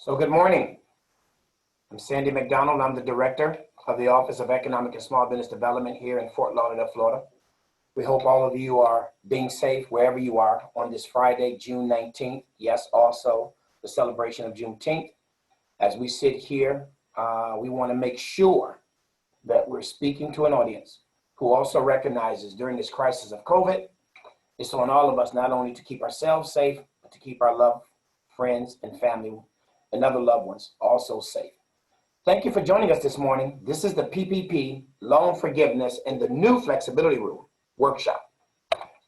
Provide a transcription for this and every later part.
So good morning. I'm Sandy McDonald. I'm the Director of the Office of Economic and Small Business Development here in Fort Lauderdale, Florida. We hope all of you are being safe wherever you are on this Friday, June 19th. Yes, also the celebration of Juneteenth. As we sit here, we want to make sure that we're speaking to an audience who also recognizes during this crisis of COVID, it's on all of us not only to keep ourselves safe, but to keep our loved friends and family and other loved ones also safe. Thank you for joining us this morning. This is the PPP, Loan Forgiveness, and the New Flexibility Rule workshop.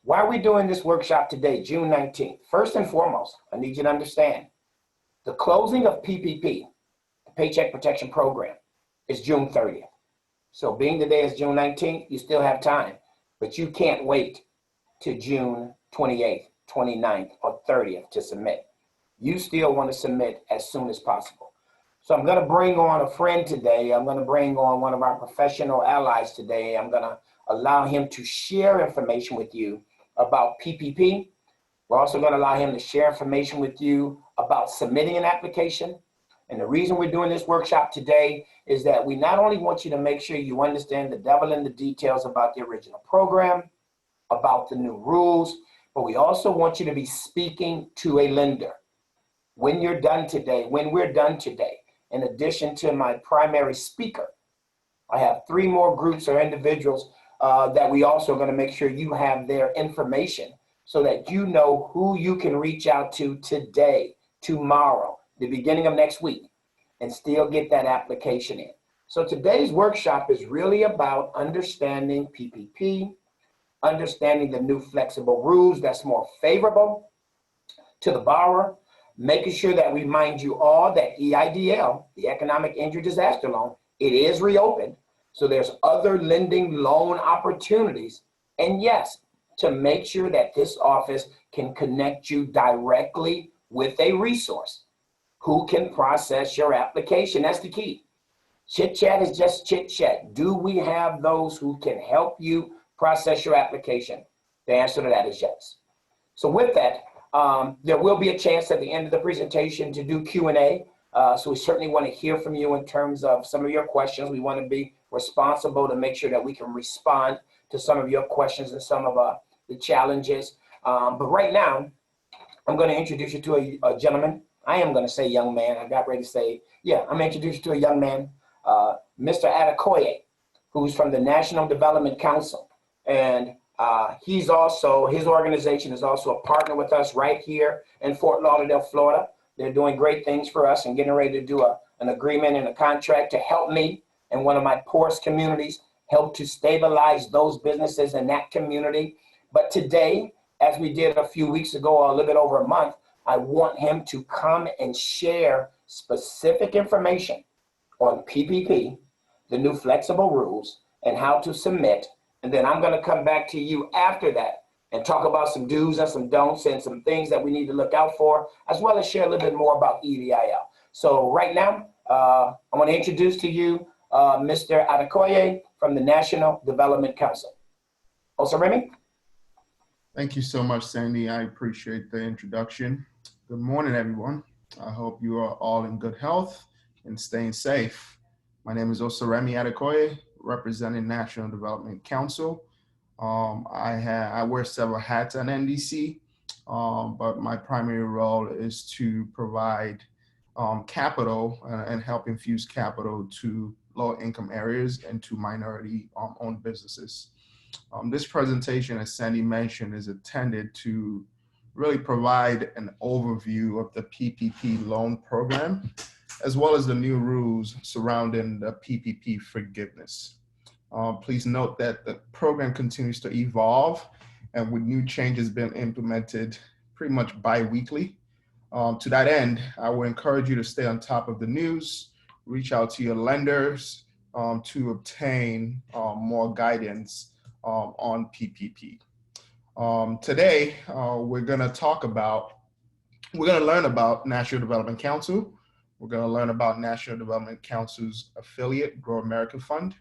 Why are we doing this workshop today, June 19th? First and foremost, I need you to understand the closing of PPP, the Paycheck Protection Program, is June 30th. So being today is June 19th, you still have time, but you can't wait to June 28th, 29th, or 30th to submit. You still want to submit as soon as possible. So I'm going to bring on a friend today. I'm going to bring on one of our professional allies today. I'm going to allow him to share information with you about PPP. We're also going to allow him to share information with you about submitting an application. And the reason we're doing this workshop today is that we not only want you to make sure you understand the devil in the details about the original program, about the new rules, but we also want you to be speaking to a lender. When we're done today, in addition to my primary speaker, I have 3 more groups or individuals that we also are going to make sure you have their information so that you know who you can reach out to today, tomorrow, the beginning of next week, and still get that application in. So today's workshop is really about understanding PPP, understanding the new flexible rules that's more favorable to the borrower, making sure that we remind you all that EIDL, the Economic Injury Disaster Loan, it is reopened. So there's other lending loan opportunities. And yes, to make sure that this office can connect you directly with a resource who can process your application. That's the key. Chit chat is just chit chat. Do we have those who can help you process your application? The answer to that is yes. So with that, there will be a chance at the end of the presentation to do Q&A. So we certainly want to hear from you in terms of some of your questions. We want to be responsible to make sure that we can respond to some of your questions and some of the challenges. But right now, I'm going to introduce you to a gentleman. I am going to say young man. I got ready to say, yeah, I'm going to introduce you to a young man, Mr. Adekoye, who's from the National Development Council. And his organization is also a partner with us right here in Fort Lauderdale, Florida. They're doing great things for us and getting ready to do an agreement and a contract to help me in one of my poorest communities, help to stabilize those businesses in that community. But today, as we did a few weeks ago, or a little bit over a month, I want him to come and share specific information on PPP, the new flexible rules, and how to submit. And then I'm going to come back to you after that and talk about some do's and some don'ts and some things that we need to look out for, as well as share a little bit more about EIDL. So right now, I want to introduce to you Mr. Adekoye from the National Development Council. Oseremi? Thank you so much, Sandy. I appreciate the introduction. Good morning, everyone. I hope you are all in good health and staying safe. My name is Oseremi Adekoye, representing National Development Council. I wear several hats at NDC, but my primary role is to provide capital and help infuse capital to low-income areas and to minority-owned businesses. This presentation, as Sandy mentioned, is intended to really provide an overview of the PPP loan program, as well as the new rules surrounding the PPP forgiveness. Please note that the program continues to evolve, and with new changes being implemented pretty much bi-weekly. To that end, I would encourage you to stay on top of the news, reach out to your lenders to obtain more guidance on PPP. Today, we're going to learn about National Development Council. We're going to learn about National Development Council's affiliate, Grow America Fund.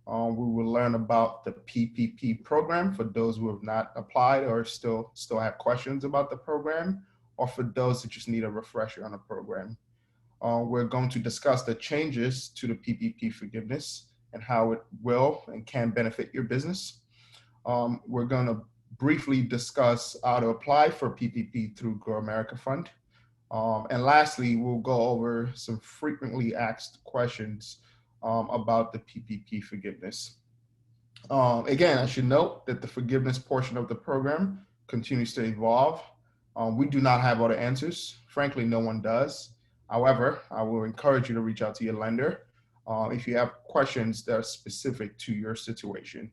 We will learn about the PPP program for those who have not applied or still have questions about the program, or for those that just need a refresher on the program. We're going to discuss the changes to the PPP forgiveness and how it will and can benefit your business. We're going to briefly discuss how to apply for PPP through Grow America Fund. And lastly, we'll go over some frequently asked questions about the PPP forgiveness. Again, I should note that the forgiveness portion of the program continues to evolve. We do not have all the answers. Frankly, no one does. However, I will encourage you to reach out to your lender if you have questions that are specific to your situation.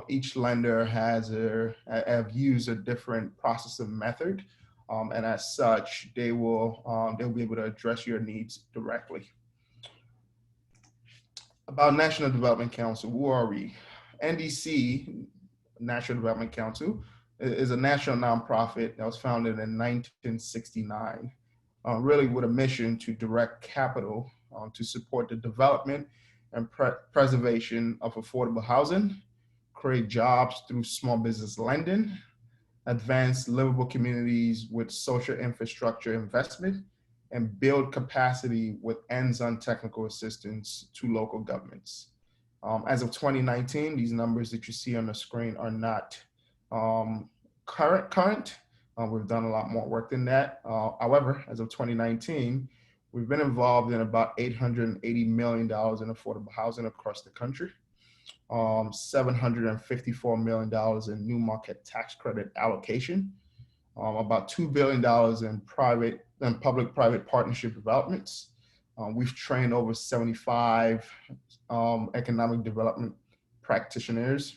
Each lender have used a different process and method, and as such, they'll be able to address your needs directly. About National Development Council, who are we? NDC, National Development Council, is a national nonprofit that was founded in 1969, really with a mission to direct capital to support the development and preservation of affordable housing, create jobs through small business lending, advance livable communities with social infrastructure investment, and build capacity with hands-on technical assistance to local governments. As of 2019, these numbers that you see on the screen are not current. We've done a lot more work than that. However, as of 2019, we've been involved in about $880 million in affordable housing across the country, $754 million in new market tax credit allocation, about $2 billion in private and public-private partnership developments. We've trained over 75 economic development practitioners.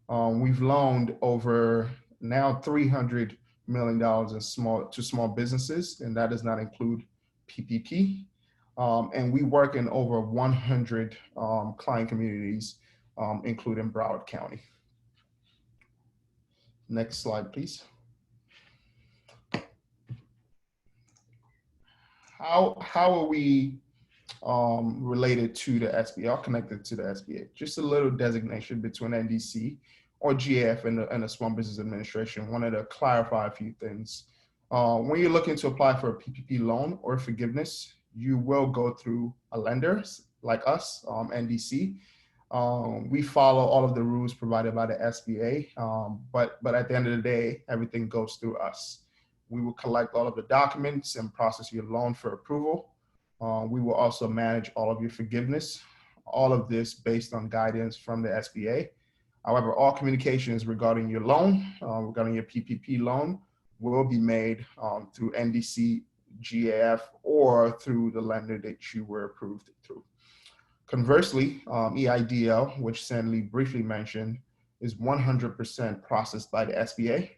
We've loaned over now $300 million in small businesses, and that does not include PPP. And we work in over 100 client communities, including Broward County. Next slide, please. How are we related to the SBA or connected to the SBA? Just a little designation between NDC or GAF and the Small Business Administration. Wanted to clarify a few things. When you're looking to apply for a PPP loan or forgiveness, you will go through a lender like us, NDC. We follow all of the rules provided by the SBA, but at the end of the day, everything goes through us. We will collect all of the documents and process your loan for approval. We will also manage all of your forgiveness, all of this based on guidance from the SBA. However, all communications regarding your loan, regarding your PPP loan, will be made through NDC, GAF, or through the lender that you were approved through. Conversely, EIDL, which Sandy briefly mentioned, is 100% processed by the SBA.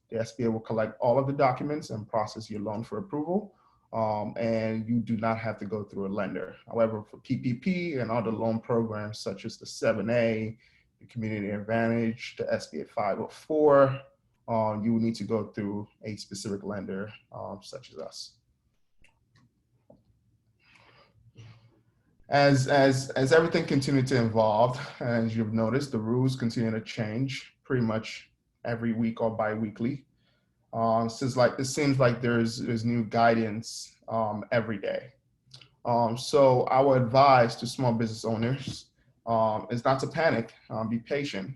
The SBA will collect all of the documents and process your loan for approval, and you do not have to go through a lender. However, for PPP and other loan programs such as the 7A, the Community Advantage, the SBA 504, you will need to go through a specific lender such as us. As everything continued to evolve, as you've noticed, the rules continue to change pretty much every week or bi-weekly. It seems like there's new guidance every day. So our advice to small business owners is not to panic, be patient.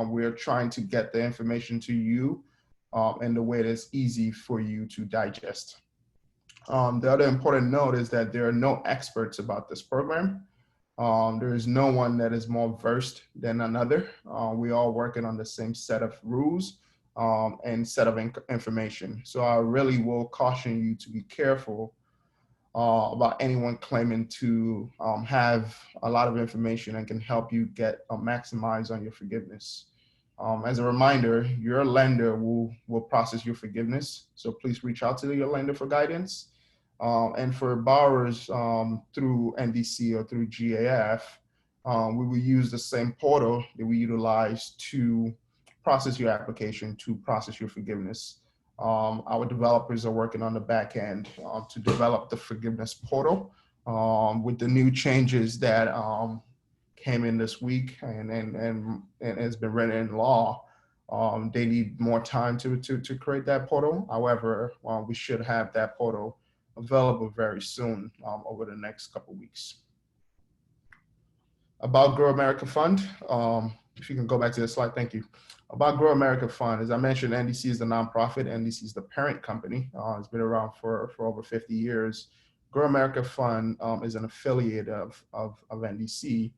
We're trying to get the information to you in the way that's easy for you to digest. The other important note is that there are no experts about this program. There is no one that is more versed than another. We all working on the same set of rules and set of information. So I really will caution you to be careful about anyone claiming to have a lot of information and can help you get maximize on your forgiveness. As a reminder, your lender will process your forgiveness. So please reach out to your lender for guidance. And for borrowers through NDC or through GAF, we will use the same portal that we utilize to process your application, to process your forgiveness. Our developers are working on the back end to develop the forgiveness portal with the new changes that came in this week and has been written in law. They need more time to create that portal. However, we should have that portal available very soon over the next couple weeks. About Grow America Fund, if you can go back to the slide, thank you. About Grow America Fund, as I mentioned, NDC is the nonprofit. NDC is the parent company. It's been around for over 50 years. Grow America Fund is an affiliate of NDC.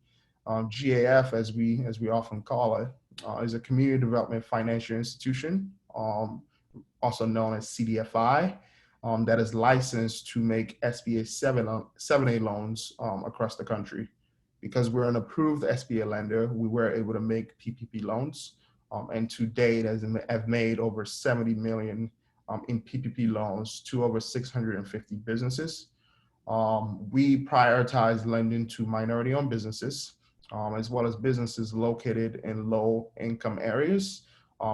GAF, as we often call it, is a community development financial institution, also known as CDFI, that is licensed to make SBA 7A loans across the country. Because we're an approved SBA lender, we were able to make PPP loans, and to date have made over 70 million in PPP loans to over 650 businesses. We prioritize lending to minority-owned businesses, as well as businesses located in low-income areas.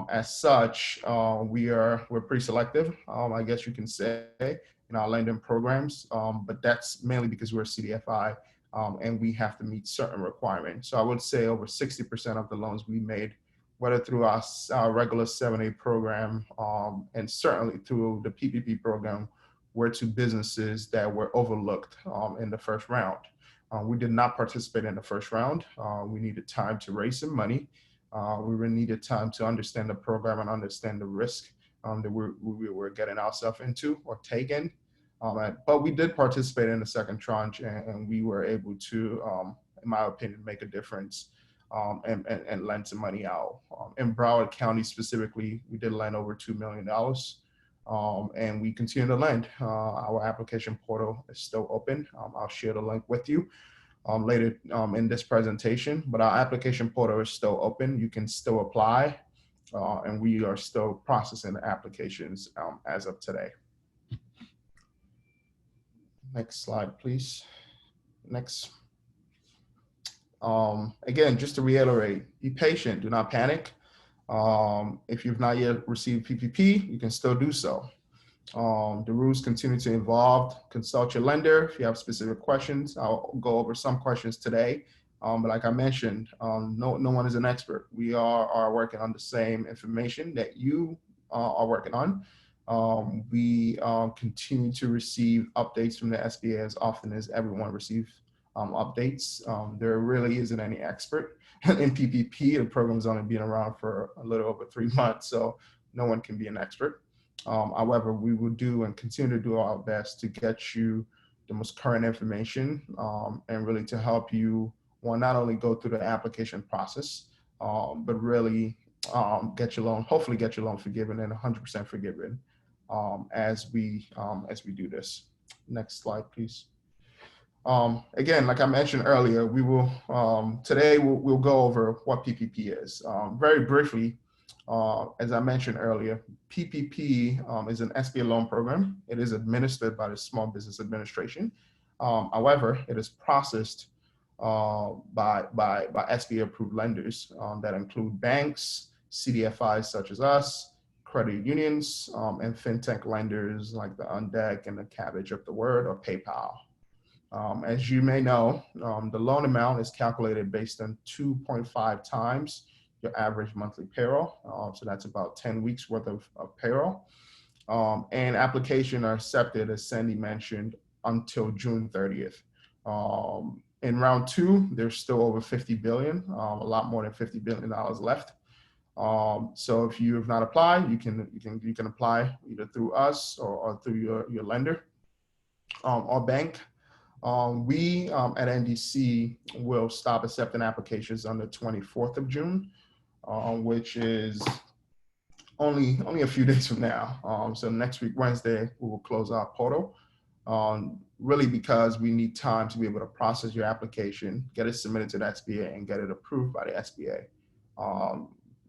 As such, we're pretty selective, I guess you can say, in our lending programs, but that's mainly because we're CDFI. And we have to meet certain requirements. So I would say over 60% of the loans we made, whether through our regular 7A program and certainly through the PPP program, were to businesses that were overlooked in the first round. We did not participate in the first round. We needed time to raise some money. We really needed time to understand the program and understand the risk that we were getting ourselves into or taking. But we did participate in the second tranche, and we were able to, in my opinion, make a difference and lend some money out. In Broward County specifically, we did lend over $2 million, and we continue to lend. Our application portal is still open. I'll share the link with you later in this presentation, but our application portal is still open. You can still apply, and we are still processing the applications as of today. Next slide, please. Next. Again, just to reiterate, be patient, do not panic. If you've not yet received PPP, you can still do so. The rules continue to evolve. Consult your lender if you have specific questions. I'll go over some questions today. But like I mentioned, no one is an expert. We are working on the same information that you are working on. We continue to receive updates from the SBA as often as everyone receives updates. There really isn't any expert in PPP. The program's only been around for a little over 3 months, so no one can be an expert. However, we will do and continue to do our best to get you the most current information and really to help you, not only go through the application process, but really get your loan, hopefully get your loan forgiven and 100% forgiven as we do this. Next slide, please. Again, like I mentioned earlier, we will today we'll go over what PPP is. Very briefly, as I mentioned earlier, PPP is an SBA loan program. It is administered by the Small Business Administration. However, it is processed by SBA approved lenders that include banks, CDFIs such as us, credit unions, and fintech lenders like the Undeck and the Cabbage of the Word or PayPal. As you may know, the loan amount is calculated based on 2.5 times your average monthly payroll. So that's about 10 weeks worth of payroll. And applications are accepted, as Sandy mentioned, until June 30th. In round two, there's still over 50 billion, a lot more than $50 billion left. So if you have not applied, you can apply either through us or through your lender or bank. We at NDC will stop accepting applications on the 24th of June, which is only a few days from now. So next week, Wednesday, we will close our portal. Really because we need time to be able to process your application, get it submitted to the SBA, and get it approved by the SBA.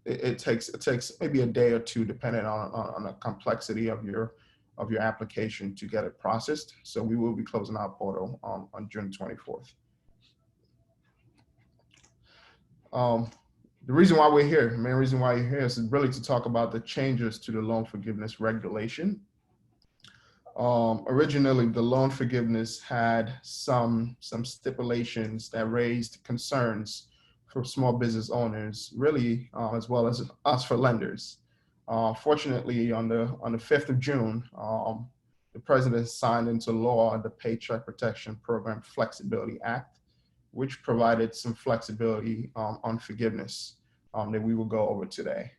It takes maybe a day or two, depending on the complexity of your application to get it processed. So we will be closing our portal on June 24th. The reason why we're here, the main reason why you're here is really to talk about the changes to the loan forgiveness regulation. Originally, the loan forgiveness had some stipulations that raised concerns for small business owners, really, as well as us for lenders. Fortunately, on the 5th of June, the president signed into law the Paycheck Protection Program Flexibility Act, which provided some flexibility on forgiveness that we will go over today.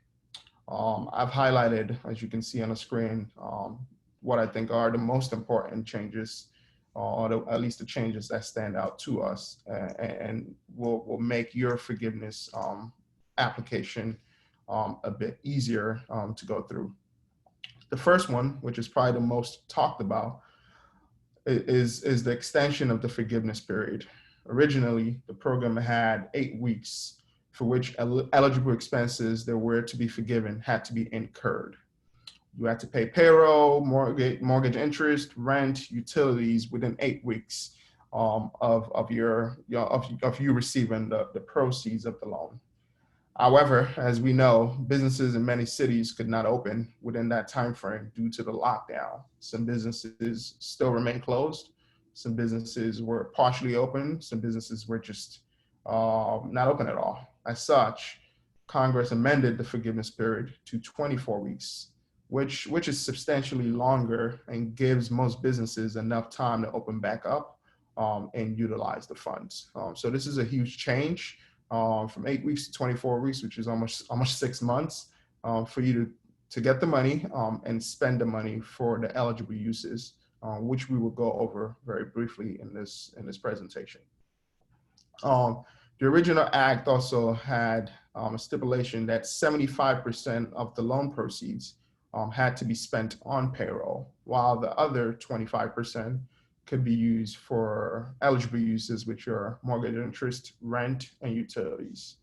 I've highlighted, as you can see on the screen, what I think are the most important changes, or at least the changes that stand out to us, and will make your forgiveness application a bit easier to go through. The first one, which is probably the most talked about, is the extension of the forgiveness period. Originally, the program had 8 weeks for which eligible expenses that were to be forgiven had to be incurred. You had to pay payroll, mortgage interest, rent, utilities within 8 weeks of you receiving the proceeds of the loan. However, as we know, businesses in many cities could not open within that time frame due to the lockdown. Some businesses still remain closed. Some businesses were partially open. Some businesses were just not open at all. As such, Congress amended the forgiveness period to 24 weeks, which is substantially longer and gives most businesses enough time to open back up and utilize the funds. So this is a huge change. From 8 weeks to 24 weeks, which is almost 6 months, for you to get the money and spend the money for the eligible uses, which we will go over very briefly in this presentation. The original act also had a stipulation that 75% of the loan proceeds had to be spent on payroll, while the other 25% could be used for eligible uses, which are mortgage interest, rent, and utilities.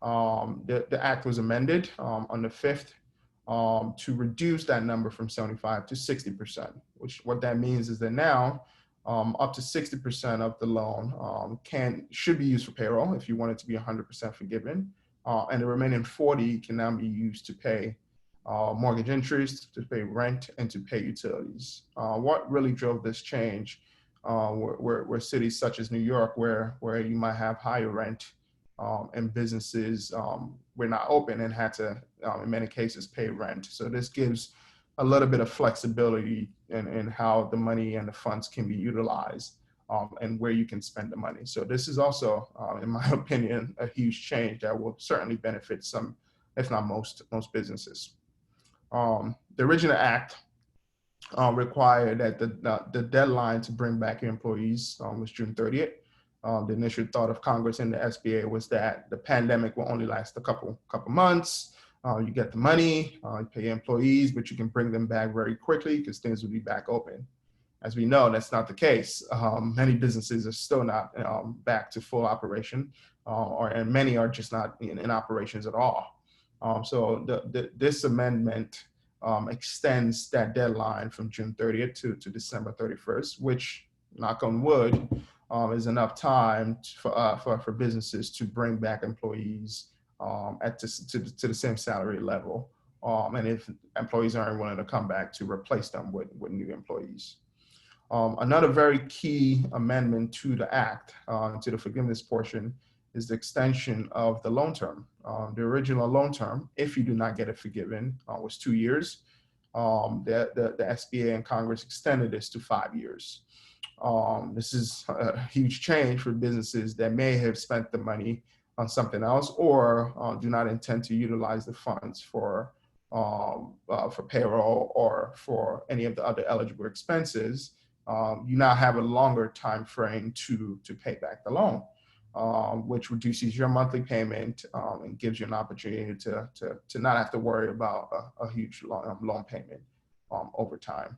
The act was amended on the 5th to reduce that number from 75 to 60%, which what that means is that now up to 60% of the loan should be used for payroll if you want it to be 100% forgiven, and the remaining 40 can now be used to pay mortgage interest, to pay rent, and to pay utilities. What really drove this change were cities such as New York, where you might have higher rent and businesses were not open and had to, in many cases, pay rent. So this gives a little bit of flexibility in how the money and the funds can be utilized and where you can spend the money. So this is also, in my opinion, a huge change that will certainly benefit some, if not most businesses. The original act required that the deadline to bring back your employees was June 30th. The initial thought of Congress and the SBA was that the pandemic will only last a couple months. You get the money, you pay your employees, but you can bring them back very quickly because things will be back open. As we know, that's not the case. Many businesses are still not back to full operation, and many are just not in operations at all. So this amendment extends that deadline from June 30th to December 31st, which, knock on wood, is enough time for businesses to bring back employees to the same salary level, and if employees aren't willing to come back, to replace them with new employees. Another very key amendment to the act, to the forgiveness portion, is the extension of the loan term. The original loan term, if you do not get it forgiven, was 2 years. The SBA and Congress extended this to 5 years. This is a huge change for businesses that may have spent the money on something else or do not intend to utilize the funds for payroll or for any of the other eligible expenses. You now have a longer time frame to pay back the loan, which reduces your monthly payment and gives you an opportunity to not have to worry about a huge loan payment over time.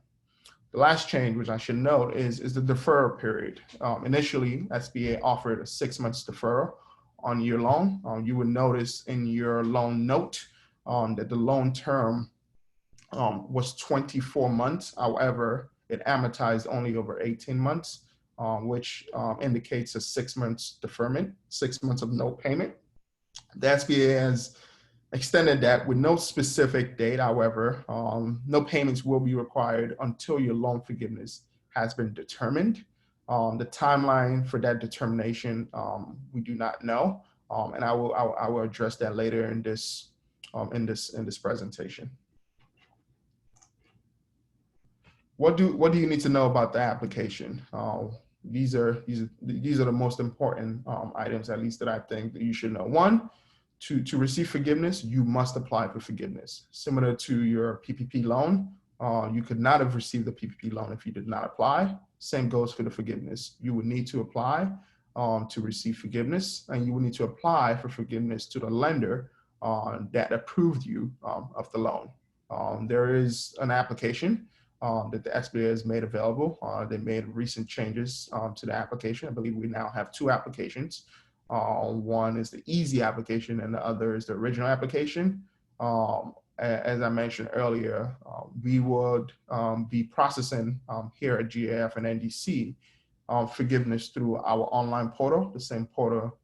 The last change, which I should note, is the deferral period. Initially, SBA offered a 6 months deferral on your loan. You would notice in your loan note that the loan term was 24 months. However, it amortized only over 18 months, which indicates a 6 months deferment, 6 months of no payment. The SBA has extended that with no specific date. However, no payments will be required until your loan forgiveness has been determined. The timeline for that determination, we do not know, and I will address that later in this presentation. What do you need to know about the application? These are the most important items, at least that I think that you should know. One, to receive forgiveness, you must apply for forgiveness. Similar to your PPP loan, you could not have received the PPP loan if you did not apply. Same goes for the forgiveness. You would need to apply to receive forgiveness, and you would need to apply for forgiveness to the lender that approved you of the loan. There is an application that the SBA has made available. They made recent changes to the application. I believe we now have two applications. One is the easy application and the other is the original application. As I mentioned earlier, we would be processing here at GAF and NDC forgiveness through our online portal, the same portal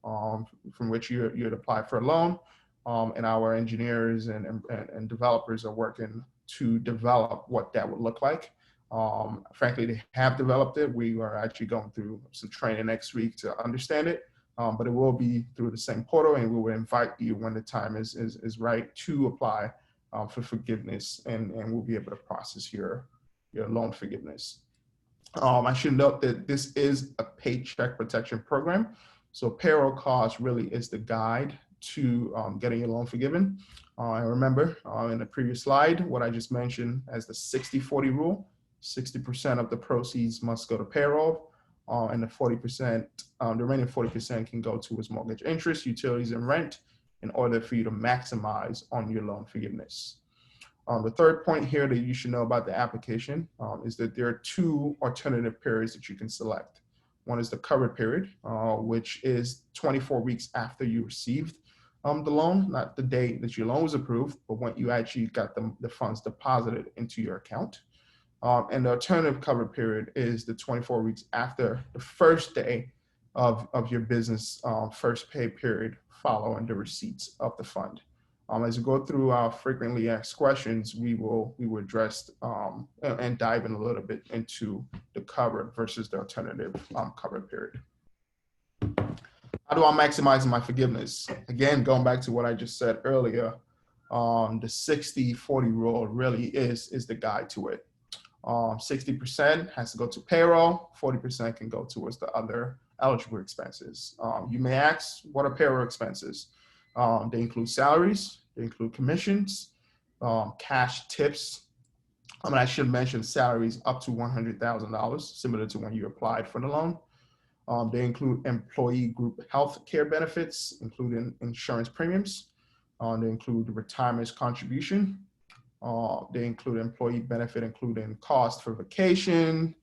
from which you'd apply for a loan. And our engineers and developers are working to develop what that would look like. Frankly, they have developed it. We are actually going through some training next week to understand it, but it will be through the same portal, and we will invite you when the time is right to apply for forgiveness, and we'll be able to process your loan forgiveness. I should note that this is a Paycheck protection program. So payroll cost really is the guide to getting your loan forgiven. And remember in the previous slide, what I just mentioned as the 60-40 rule, 60% of the proceeds must go to payroll, and the 40%, the remaining 40% can go towards mortgage interest, utilities, and rent in order for you to maximize on your loan forgiveness. The third point here that you should know about the application is that there are two alternative periods that you can select. One is the covered period, which is 24 weeks after you received the loan, not the day that your loan was approved, but when you actually got the funds deposited into your account. And the alternative covered period is the 24 weeks after the first day of your business first pay period following the receipts of the fund. As we go through our frequently asked questions, we will address and dive in a little bit into the covered versus the alternative covered period. How do I maximize my forgiveness? Again, going back to what I just said earlier, the 60-40 rule really is the guide to it. 60% has to go to payroll, 40% can go towards the other eligible expenses. You may ask, what are payroll expenses? They include salaries, they include commissions, cash tips. I should mention salaries up to $100,000, similar to when you applied for the loan. They include employee group health care benefits, including insurance premiums. They include retirement contribution. They include employee benefit, including cost for vacation,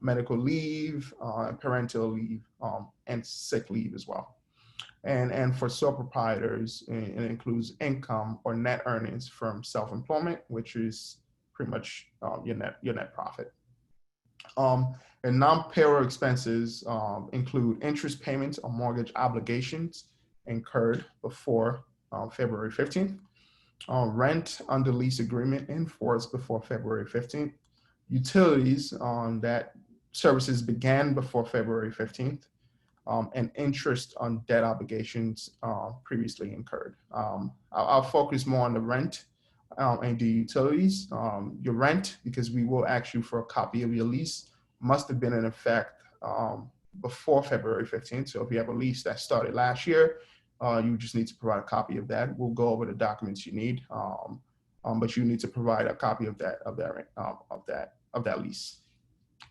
medical leave, parental leave, and sick leave as well. And for sole proprietors, it includes income or net earnings from self-employment, which is pretty much your net profit. And non-payroll expenses include interest payments on mortgage obligations incurred before February 15th, rent under lease agreement enforced before February 15th, utilities that services began before February 15th, and interest on debt obligations previously incurred. I'll focus more on the rent and the utilities. Your rent, because we will ask you for a copy of your lease, must have been in effect before February 15th. So if you have a lease that started last year, you just need to provide a copy of that. We'll go over the documents you need, but you need to provide a copy of that lease.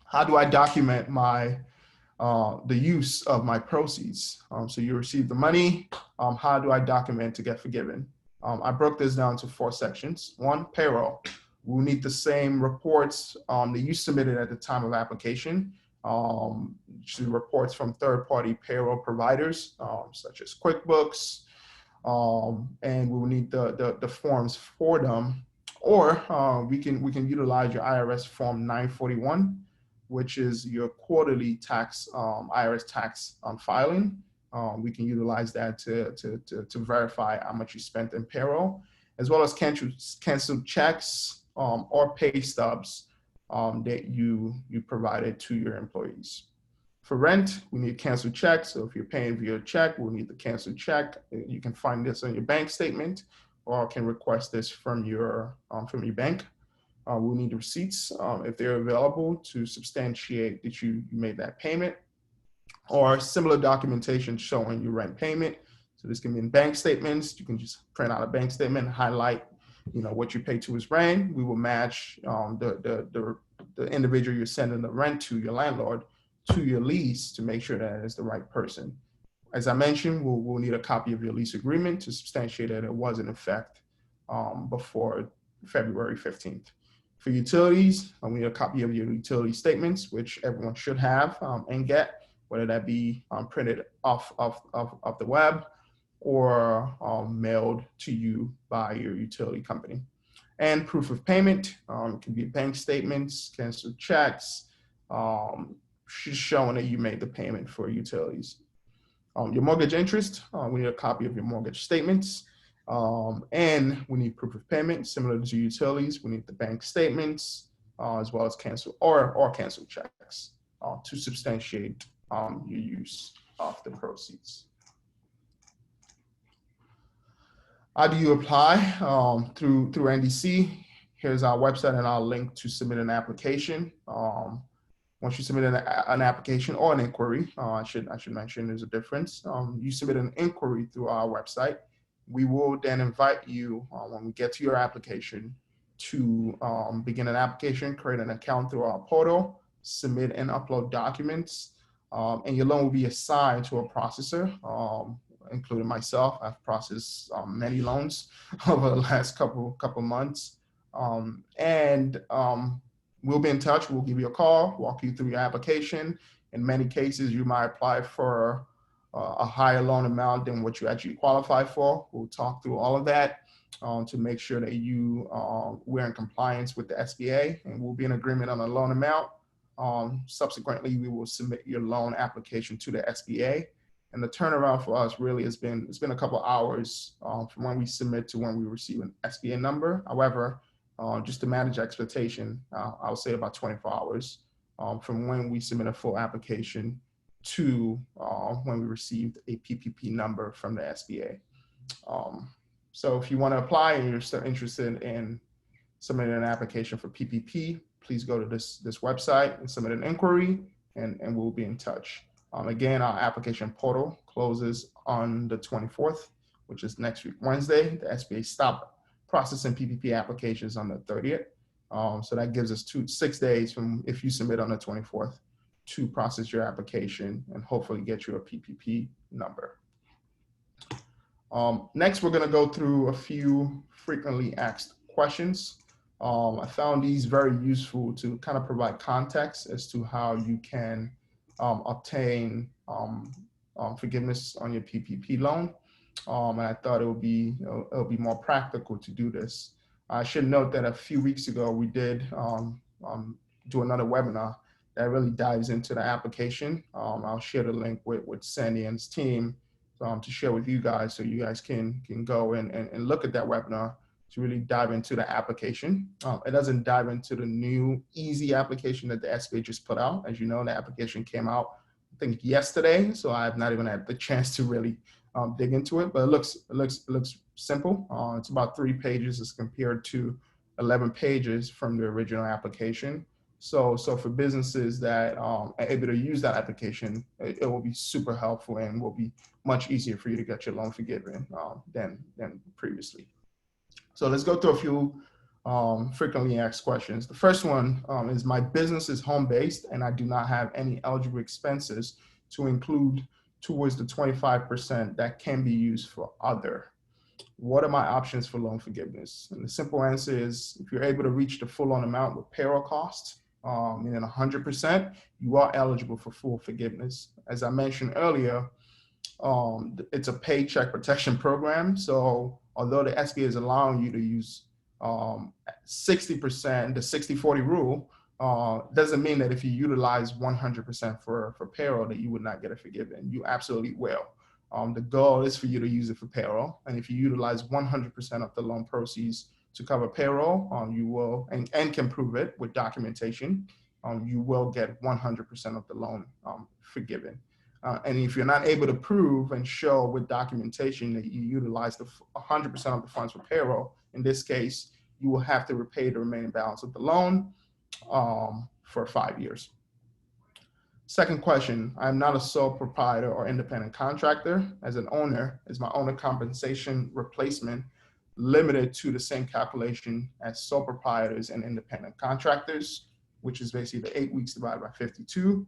How do I document the use of my proceeds? So you receive the money. How do I document to get forgiven? I broke this down to 4 sections. 1, payroll. We'll need the same reports that you submitted at the time of application, reports from third-party payroll providers, such as QuickBooks, and we will need the forms for them, or we can utilize your IRS Form 941, which is your quarterly tax, IRS tax filing. We can utilize that to verify how much you spent in payroll, as well as canceled checks or pay stubs that you provided to your employees. For rent, we need canceled checks. So if you're paying via check, we'll need the canceled check. You can find this on your bank statement, or can request this from your bank. We'll need the receipts if they're available to substantiate that you made that payment, or similar documentation showing your rent payment. So this can be in bank statements. You can just print out a bank statement, highlight, what you pay to as rent. We will match the individual you're sending the rent to, your landlord, to your lease to make sure that it's the right person. As I mentioned, we'll need a copy of your lease agreement to substantiate that it was in effect before February 15th. For utilities, we need a copy of your utility statements, which everyone should have and get, whether that be printed off the web or mailed to you by your utility company. And proof of payment, can be bank statements, canceled checks, showing that you made the payment for utilities. Your mortgage interest, we need a copy of your mortgage statements, and we need proof of payment, similar to utilities. We need the bank statements, as well as cancel or cancel checks to substantiate your use of the proceeds. How do you apply? Through NDC. Here's our website and our link to submit an application. Once you submit an application or an inquiry, I should mention there's a difference. You submit an inquiry through our website. We will then invite you when we get to your application to begin an application, create an account through our portal, submit and upload documents, and your loan will be assigned to a processor, including myself. I've processed many loans over the last couple months, we'll be in touch. We'll give you a call, walk you through your application. In many cases, you might apply for a higher loan amount than what you actually qualify for. We'll talk through all of that to make sure that we're in compliance with the SBA, and we'll be in agreement on the loan amount. Subsequently, we will submit your loan application to the SBA. And the turnaround for us really it's been a couple hours from when we submit to when we receive an SBA number. However, just to manage expectation, I'll say about 24 hours from when we submit a full application to when we received a PPP number from the SBA. So if you want to apply and you're still interested in submitting an application for PPP, please go to this website and submit an inquiry, and we'll be in touch. Again, our application portal closes on the 24th, which is next week, Wednesday. The SBA stopped processing PPP applications on the 30th. So that gives us 6 days from if you submit on the 24th to process your application and hopefully get you a PPP number. Next, we're gonna go through a few frequently asked questions. I found these very useful to kind of provide context as to how you can obtain forgiveness on your PPP loan. And I thought it'll be more practical to do this. I should note that a few weeks ago we did do another webinar that really dives into the application. I'll share the link with Sandy and his team to share with you guys, so you guys can go and look at that webinar to really dive into the application. It doesn't dive into the new easy application that the SBA just put out. As you know, the application came out, I think, yesterday, so I have not even had the chance to really dig into it, but it looks simple. It's about 3 pages as compared to 11 pages from the original application. So for businesses that are able to use that application, it will be super helpful and will be much easier for you to get your loan forgiven than previously. So let's go through a few frequently asked questions. The first one is, my business is home-based and I do not have any eligible expenses to include towards the 25% that can be used for other. What are my options for loan forgiveness? And the simple answer is, if you're able to reach the full loan amount with payroll costs, meaning 100%, you are eligible for full forgiveness. As I mentioned earlier, it's a paycheck protection program. So although the SBA is allowing you to use 60%, the 60-40 rule, doesn't mean that if you utilize 100% for payroll that you would not get it forgiven. You absolutely will. The goal is for you to use it for payroll. And if you utilize 100% of the loan proceeds to cover payroll, you will, and can prove it with documentation, you will get 100% of the loan forgiven. And if you're not able to prove and show with documentation that you utilize the 100% of the funds for payroll, in this case, you will have to repay the remaining balance of the loan for 5 years. Second question, I'm not a sole proprietor or independent contractor. As an owner, is my owner compensation replacement limited to the same calculation as sole proprietors and independent contractors, which is basically the 8 weeks divided by 52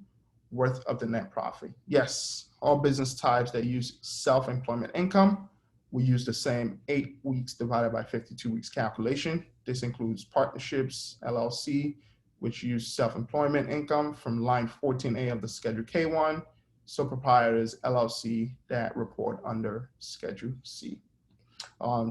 worth of the net profit? Yes, all business types that use self-employment income will use the same 8 weeks divided by 52 weeks calculation. This includes partnerships, LLC, which use self-employment income from line 14A of the Schedule K1, sole proprietors, LLC, that report under Schedule C.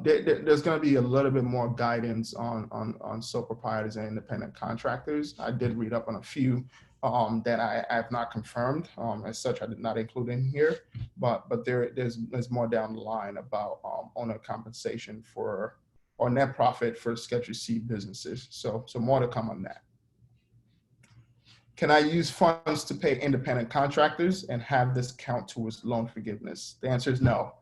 There's going to be a little bit more guidance on sole proprietors and independent contractors. I did read up on a few that I have not confirmed. As such, I did not include in here, but there's more down the line about owner compensation for or net profit for Schedule C businesses. So more to come on that. Can I use funds to pay independent contractors and have this count towards loan forgiveness? The answer is no.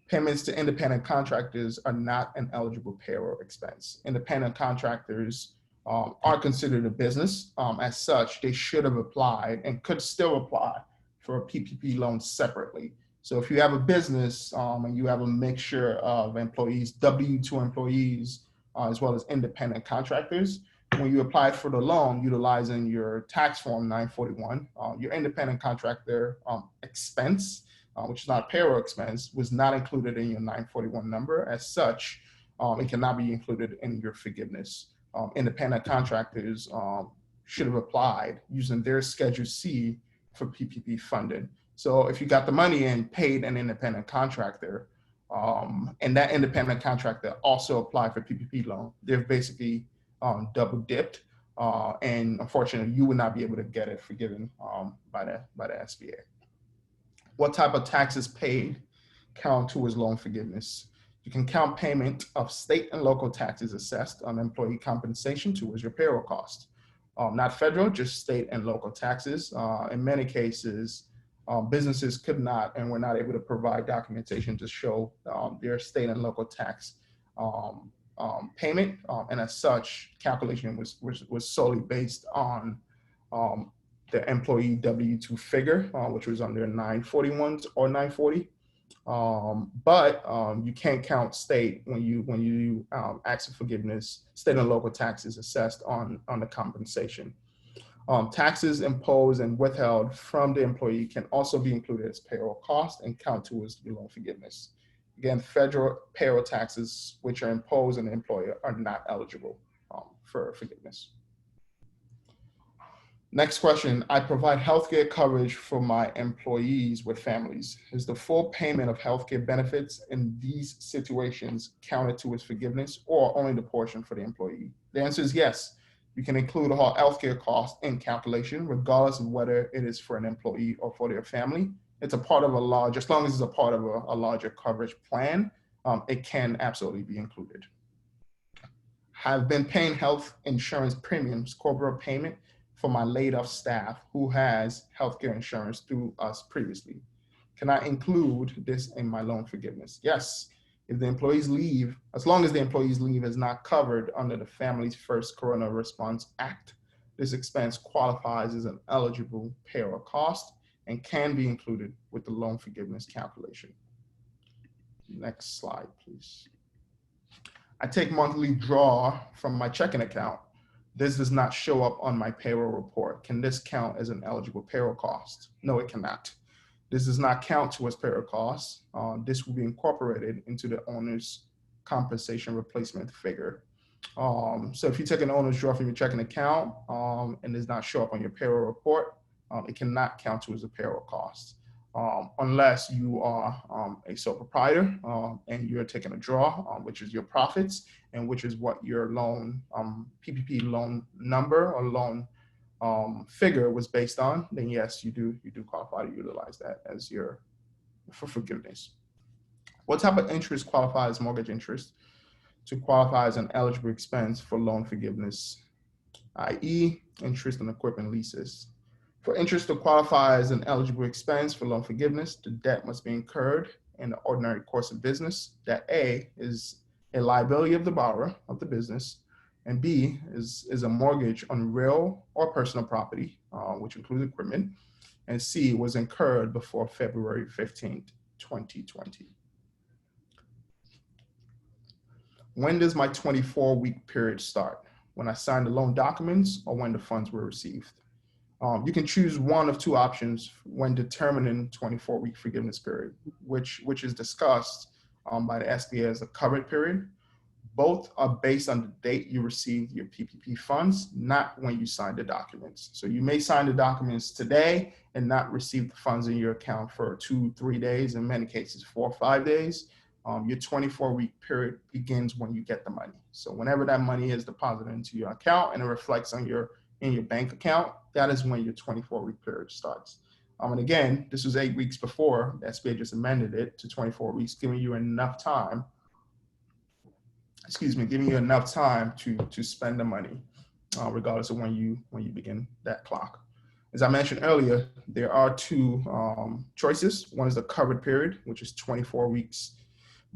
Payments to independent contractors are not an eligible payroll expense. Independent contractors are considered a business. As such, they should have applied and could still apply for a PPP loan separately. So if you have a business and you have a mixture of employees, W-2 employees, as well as independent contractors, when you applied for the loan utilizing your tax form 941, your independent contractor expense, which is not a payroll expense, was not included in your 941 number. As such, it cannot be included in your forgiveness. Independent contractors should have applied using their Schedule C for PPP funding. So if you got the money and paid an independent contractor, and that independent contractor also applied for PPP loan, they've basically double dipped, and unfortunately, you would not be able to get it forgiven by the SBA. What type of taxes paid count towards loan forgiveness? You can count payment of state and local taxes assessed on employee compensation towards your payroll cost. Not federal, just state and local taxes. In many cases, businesses could not and were not able to provide documentation to show their state and local tax payment, and as such, calculation was solely based on the employee W-2 figure, which was under 941s or 940. But you can't count state when you ask for forgiveness. State and local taxes assessed on the compensation. Taxes imposed and withheld from the employee can also be included as payroll cost and count towards the loan forgiveness. Again, federal payroll taxes, which are imposed on the employer, are not eligible for forgiveness. Next question, I provide healthcare coverage for my employees with families. Is the full payment of healthcare benefits in these situations counted towards forgiveness or only the portion for the employee? The answer is yes. You can include all healthcare costs in calculation, regardless of whether it is for an employee or for their family. It's a part of a large, as long as it's a part of a larger coverage plan, it can absolutely be included. Have been paying health insurance premiums, corporate payment for my laid off staff who has healthcare insurance through us previously. Can I include this in my loan forgiveness? Yes, if the employees leave, as long as the employees leave is not covered under the Families First Corona Response Act, this expense qualifies as an eligible payroll cost and can be included with the loan forgiveness calculation. Next slide, please. I take monthly draw from my checking account. This does not show up on my payroll report. Can this count as an eligible payroll cost? No, it cannot. This does not count towards payroll costs. This will be incorporated into the owner's compensation replacement figure. So if you take an owner's draw from your checking account and does not show up on your payroll report, it cannot count towards a payroll cost unless you are a sole proprietor and you're taking a draw, which is your profits and which is what your loan PPP loan number or loan figure was based on. Then yes, you do qualify to utilize that as your for forgiveness. What type of interest qualifies mortgage interest to qualify as an eligible expense for loan forgiveness, i.e. interest on equipment leases? For interest to qualify as an eligible expense for loan forgiveness, the debt must be incurred in the ordinary course of business. That A is a liability of the borrower of the business, And B is a mortgage on real or personal property, which includes equipment. And C was incurred before February 15th, 2020. When does my 24-week period start? When I signed the loan documents or when the funds were received? You can choose one of two options when determining 24-week forgiveness period, which is discussed by the SBA as a covered period. Both are based on the date you received your PPP funds, not when you signed the documents. So you may sign the documents today and not receive the funds in your account for 2-3 days, in many cases 4 or 5 days. Your 24-week period begins when you get the money. So whenever that money is deposited into your account and it reflects on in your bank account, that is when your 24-week period starts. And again, this was 8 weeks before the SBA just amended it to 24 weeks, giving you enough time to spend the money, regardless of when you begin that clock. As I mentioned earlier, there are two choices. One is the covered period, which is 24 weeks,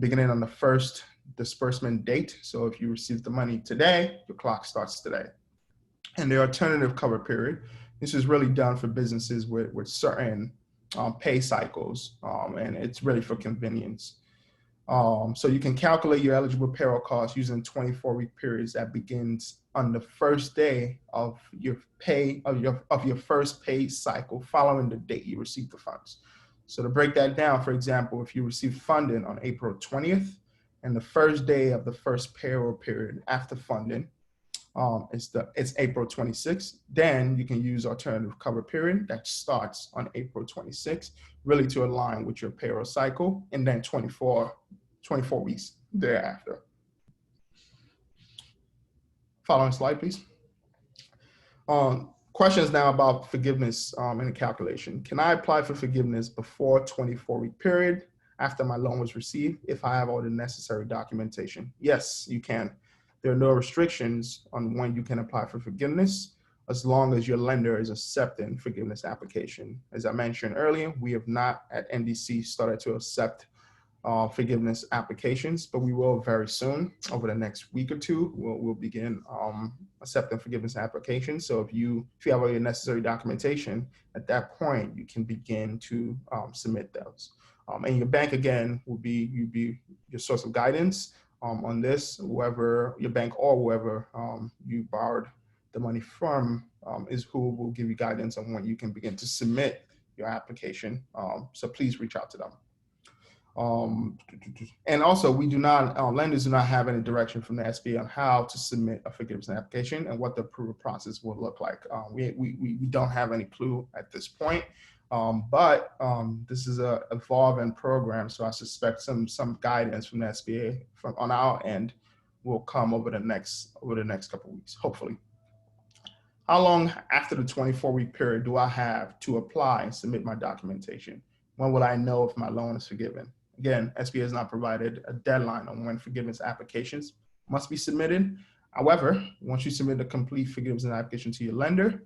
beginning on the first disbursement date. So if you receive the money today, your clock starts today. And the alternative covered period, this is really done for businesses with certain pay cycles, and it's really for convenience. So you can calculate your eligible payroll costs using 24-week periods that begins on the first day of your first pay cycle following the date you receive the funds. So to break that down, for example, if you receive funding on April 20th and the first day of the first payroll period after funding, it's April 26th, then you can use alternative cover period that starts on April 26th, really to align with your payroll cycle, and then 24 weeks thereafter. Following slide, please. Questions now about forgiveness and the calculation. Can I apply for forgiveness before 24-week period after my loan was received if I have all the necessary documentation? Yes, you can. There are no restrictions on when you can apply for forgiveness as long as your lender is accepting forgiveness application. As I mentioned earlier, we have not at NDC started to accept forgiveness applications, but we will very soon. Over the next week or two, we'll begin accepting forgiveness applications. So if you have all your necessary documentation, at that point, you can begin to submit those. And your bank, again, will be your source of guidance on this. Whoever your bank or whoever you borrowed the money from is who will give you guidance on when you can begin to submit your application. So please reach out to them. And also, we do not, lenders do not have any direction from the SBA on how to submit a forgiveness application and what the approval process will look like. We don't have any clue at this point, but this is a evolving program, so I suspect some guidance from the SBA on our end will come over the next couple of weeks, hopefully. How long after the 24-week period do I have to apply and submit my documentation? When will I know if my loan is forgiven? Again, SBA has not provided a deadline on when forgiveness applications must be submitted. However, once you submit a complete forgiveness application to your lender,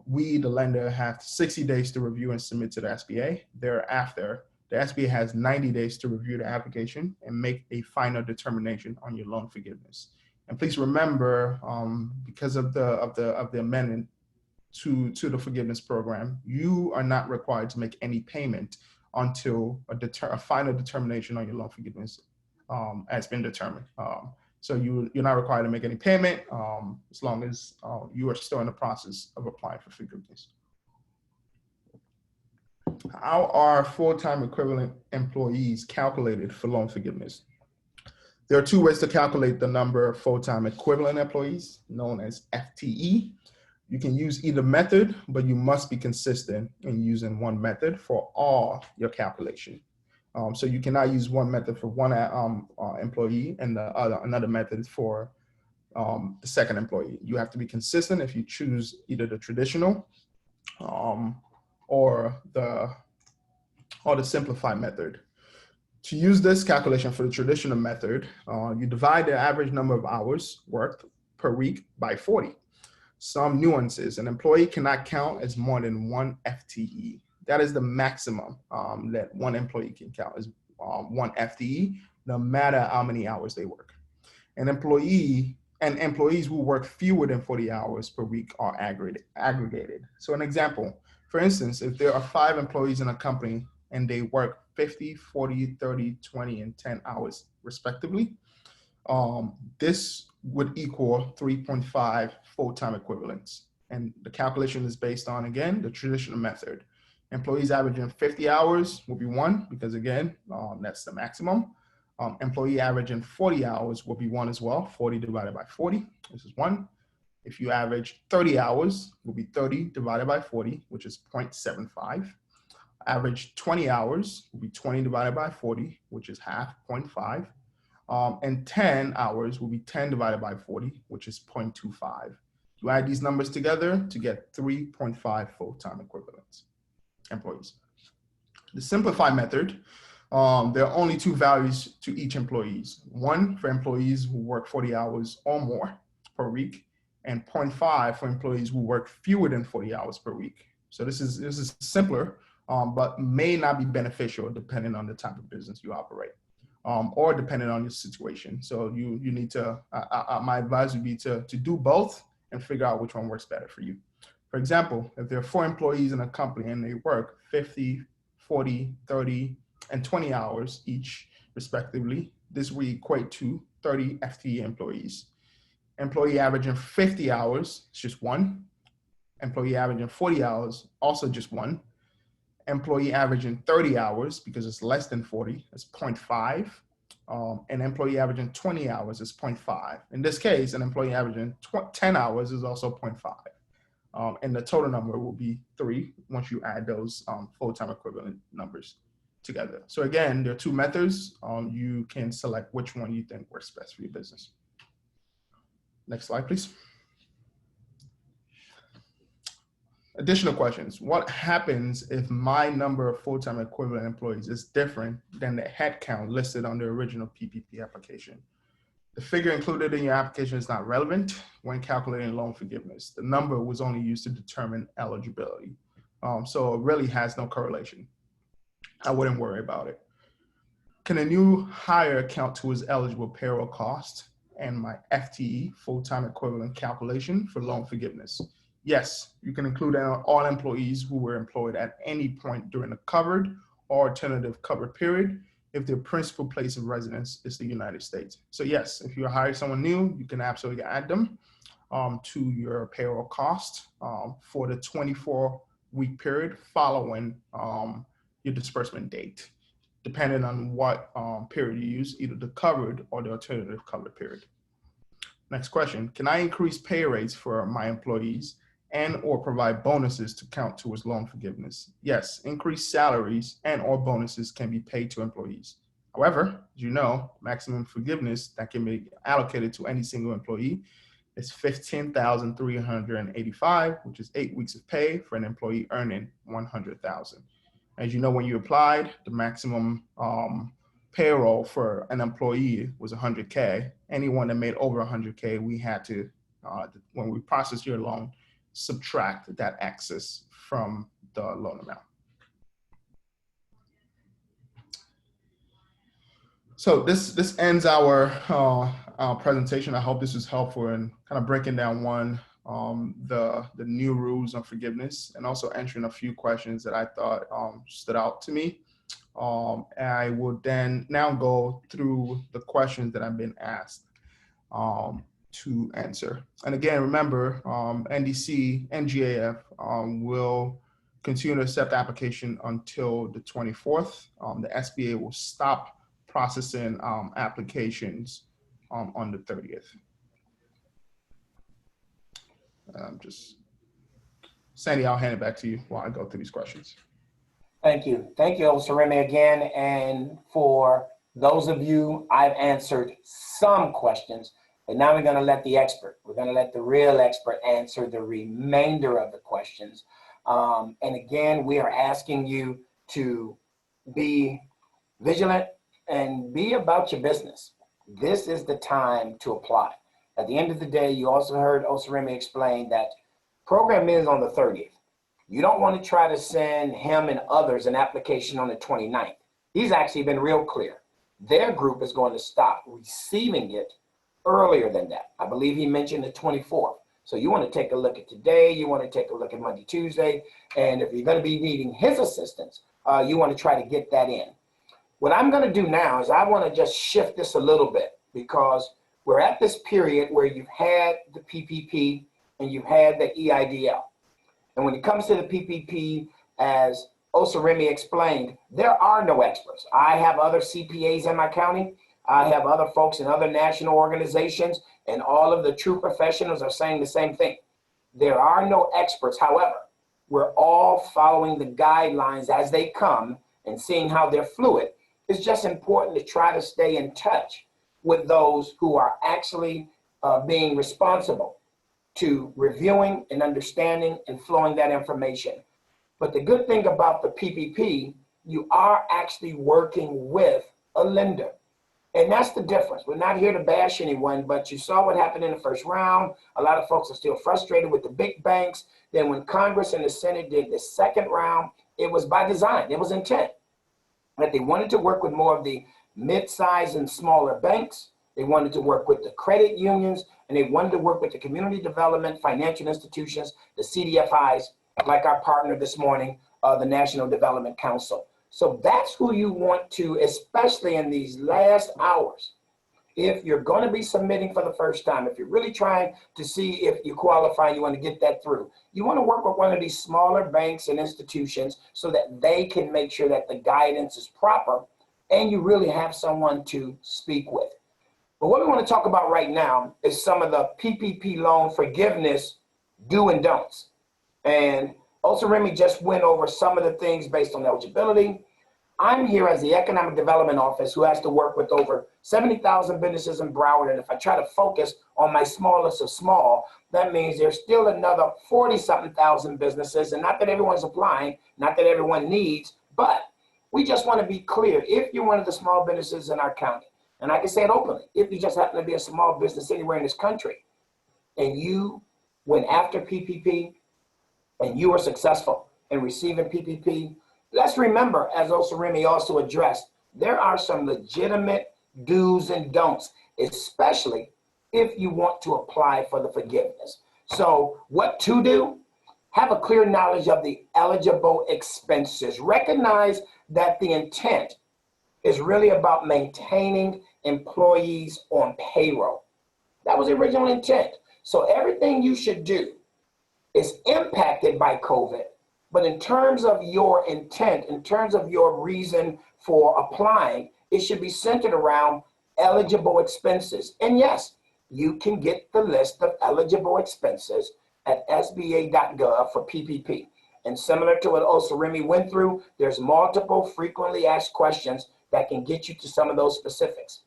we, the lender, have 60 days to review and submit to the SBA. Thereafter, the SBA has 90 days to review the application and make a final determination on your loan forgiveness. And please remember, because of the amendment to the forgiveness program, you are not required to make any payment until a final determination on your loan forgiveness has been determined. So you're not required to make any payment as long as you are still in the process of applying for forgiveness. How are full-time equivalent employees calculated for loan forgiveness? There are two ways to calculate the number of full-time equivalent employees, known as FTE. You can use either method, but you must be consistent in using one method for all your calculation. So you cannot use one method for one employee and another method for the second employee. You have to be consistent if you choose either the traditional or the simplified method. To use this calculation for the traditional method, you divide the average number of hours worked per week by 40. Some nuances: an employee cannot count as more than one FTE. That is the maximum that one employee can count as one FTE, no matter how many hours they work. An employee and employees who work fewer than 40 hours per week are aggregated. So an example, for instance, if there are 5 employees in a company and they work 50, 40, 30, 20, and 10 hours respectively, this would equal 3.5 full-time equivalents. And the calculation is based on, again, the traditional method. Employees averaging 50 hours will be 1, because again, that's the maximum. Employee averaging 40 hours will be 1 as well. 40 divided by 40, this is 1. If you average 30 hours, will be 30 divided by 40, which is 0.75. Average 20 hours will be 20 divided by 40, which is half, 0.5. And 10 hours will be 10 divided by 40, which is 0.25. You add these numbers together to get 3.5 full-time equivalents employees. The simplified method, there are only 2 values to each employees. 1 for employees who work 40 hours or more per week, and 0.5 for employees who work fewer than 40 hours per week. So this is simpler, but may not be beneficial depending on the type of business you operate. Or depending on your situation. So you need to, my advice would be to do both and figure out which one works better for you. For example, if there are 4 employees in a company and they work 50, 40, 30, and 20 hours each respectively, this will equate to 30 FTE employees. Employee averaging 50 hours, it's just 1. Employee averaging 40 hours, also just 1. Employee averaging 30 hours, because it's less than 40, it's 0.5. And employee averaging 20 hours is 0.5. In this case, an employee averaging 10 hours is also 0.5. And the total number will be 3 once you add those full-time equivalent numbers together. So again, there are 2 methods. You can select which one you think works best for your business. Next slide, please. Additional questions. What happens if my number of full-time equivalent employees is different than the headcount listed on the original PPP application? The figure included in your application is not relevant when calculating loan forgiveness. The number was only used to determine eligibility. So it really has no correlation. I wouldn't worry about it. Can a new hire account to his eligible payroll cost and my FTE, full-time equivalent calculation for loan forgiveness? Yes, you can include all employees who were employed at any point during the covered or alternative covered period if their principal place of residence is the United States. So yes, if you hire someone new, you can absolutely add them to your payroll cost for the 24-week period following your disbursement date, depending on what period you use, either the covered or the alternative covered period. Next question, can I increase pay rates for my employees and or provide bonuses to count towards loan forgiveness? Yes, increased salaries and or bonuses can be paid to employees. However, as you know, maximum forgiveness that can be allocated to any single employee is $15,385, which is 8 weeks of pay for an employee earning $100,000. As you know, when you applied, the maximum payroll for an employee was $100K. Anyone that made over $100K, we had to, when we process your loan, subtract that excess from the loan amount. So this ends our presentation. I hope this was helpful in kind of breaking down the new rules on forgiveness and also answering a few questions that I thought stood out to me. I will then now go through the questions that I've been asked to answer. And again, remember, NDC, NGAF will continue to accept application until the 24th. The SBA will stop processing applications on the 30th. Sandy, I'll hand it back to you while I go through these questions. Thank you. Thank you, Oseremi, again. And for those of you, I've answered some questions, but now we're going to let the expert, we're going to let the real expert answer the remainder of the questions. And again, we are asking you to be vigilant and be about your business. This is the time to apply. At the end of the day, you also heard Oseremi explain that program is on the 30th. You don't want to try to send him and others an application on the 29th. He's actually been real clear. Their group is going to stop receiving it earlier than that. I believe he mentioned the 24th. So you want to take a look at today, you want to take a look at Monday, Tuesday, and if you're going to be needing his assistance, you want to try to get that in. What I'm going to do now is I want to just shift this a little bit because we're at this period where you've had the PPP and you've had the EIDL. And when it comes to the PPP, as Oseremi explained, there are no experts. I have other CPAs in my county. I have other folks in other national organizations, and all of the true professionals are saying the same thing. There are no experts. However, we're all following the guidelines as they come and seeing how they're fluid. It's just important to try to stay in touch with those who are actually being responsible to reviewing and understanding and flowing that information. But the good thing about the PPP, you are actually working with a lender. And that's the difference. We're not here to bash anyone, but you saw what happened in the first round. A lot of folks are still frustrated with the big banks. Then when Congress and the Senate did the second round, it was by design, it was intent. That they wanted to work with more of the mid-sized and smaller banks. They wanted to work with the credit unions, and they wanted to work with the community development, financial institutions, the CDFIs, like our partner this morning, the National Development Council. So that's who you want to, especially in these last hours. If you're going to be submitting for the first time, if you're really trying to see if you qualify, you want to get that through, you want to work with one of these smaller banks and institutions so that they can make sure that the guidance is proper and you really have someone to speak with. But what we want to talk about right now is some of the PPP loan forgiveness do and don'ts. And Oseremi just went over some of the things based on eligibility. I'm here as the Economic Development Office who has to work with over 70,000 businesses in Broward. And if I try to focus on my smallest of small, that means there's still another 40-something thousand businesses. And not that everyone's applying, not that everyone needs, but we just want to be clear. If you're one of the small businesses in our county, and I can say it openly, if you just happen to be a small business anywhere in this country, and you went after PPP, and you were successful in receiving PPP, let's remember, as Oseremi also addressed, there are some legitimate do's and don'ts, especially if you want to apply for the forgiveness. So what to do? Have a clear knowledge of the eligible expenses. Recognize that the intent is really about maintaining employees on payroll. That was the original intent. So everything you should do is impacted by COVID, but in terms of your intent, in terms of your reason for applying, it should be centered around eligible expenses. And yes, you can get the list of eligible expenses at sba.gov for PPP. And similar to what Oseremi went through, there's multiple frequently asked questions that can get you to some of those specifics.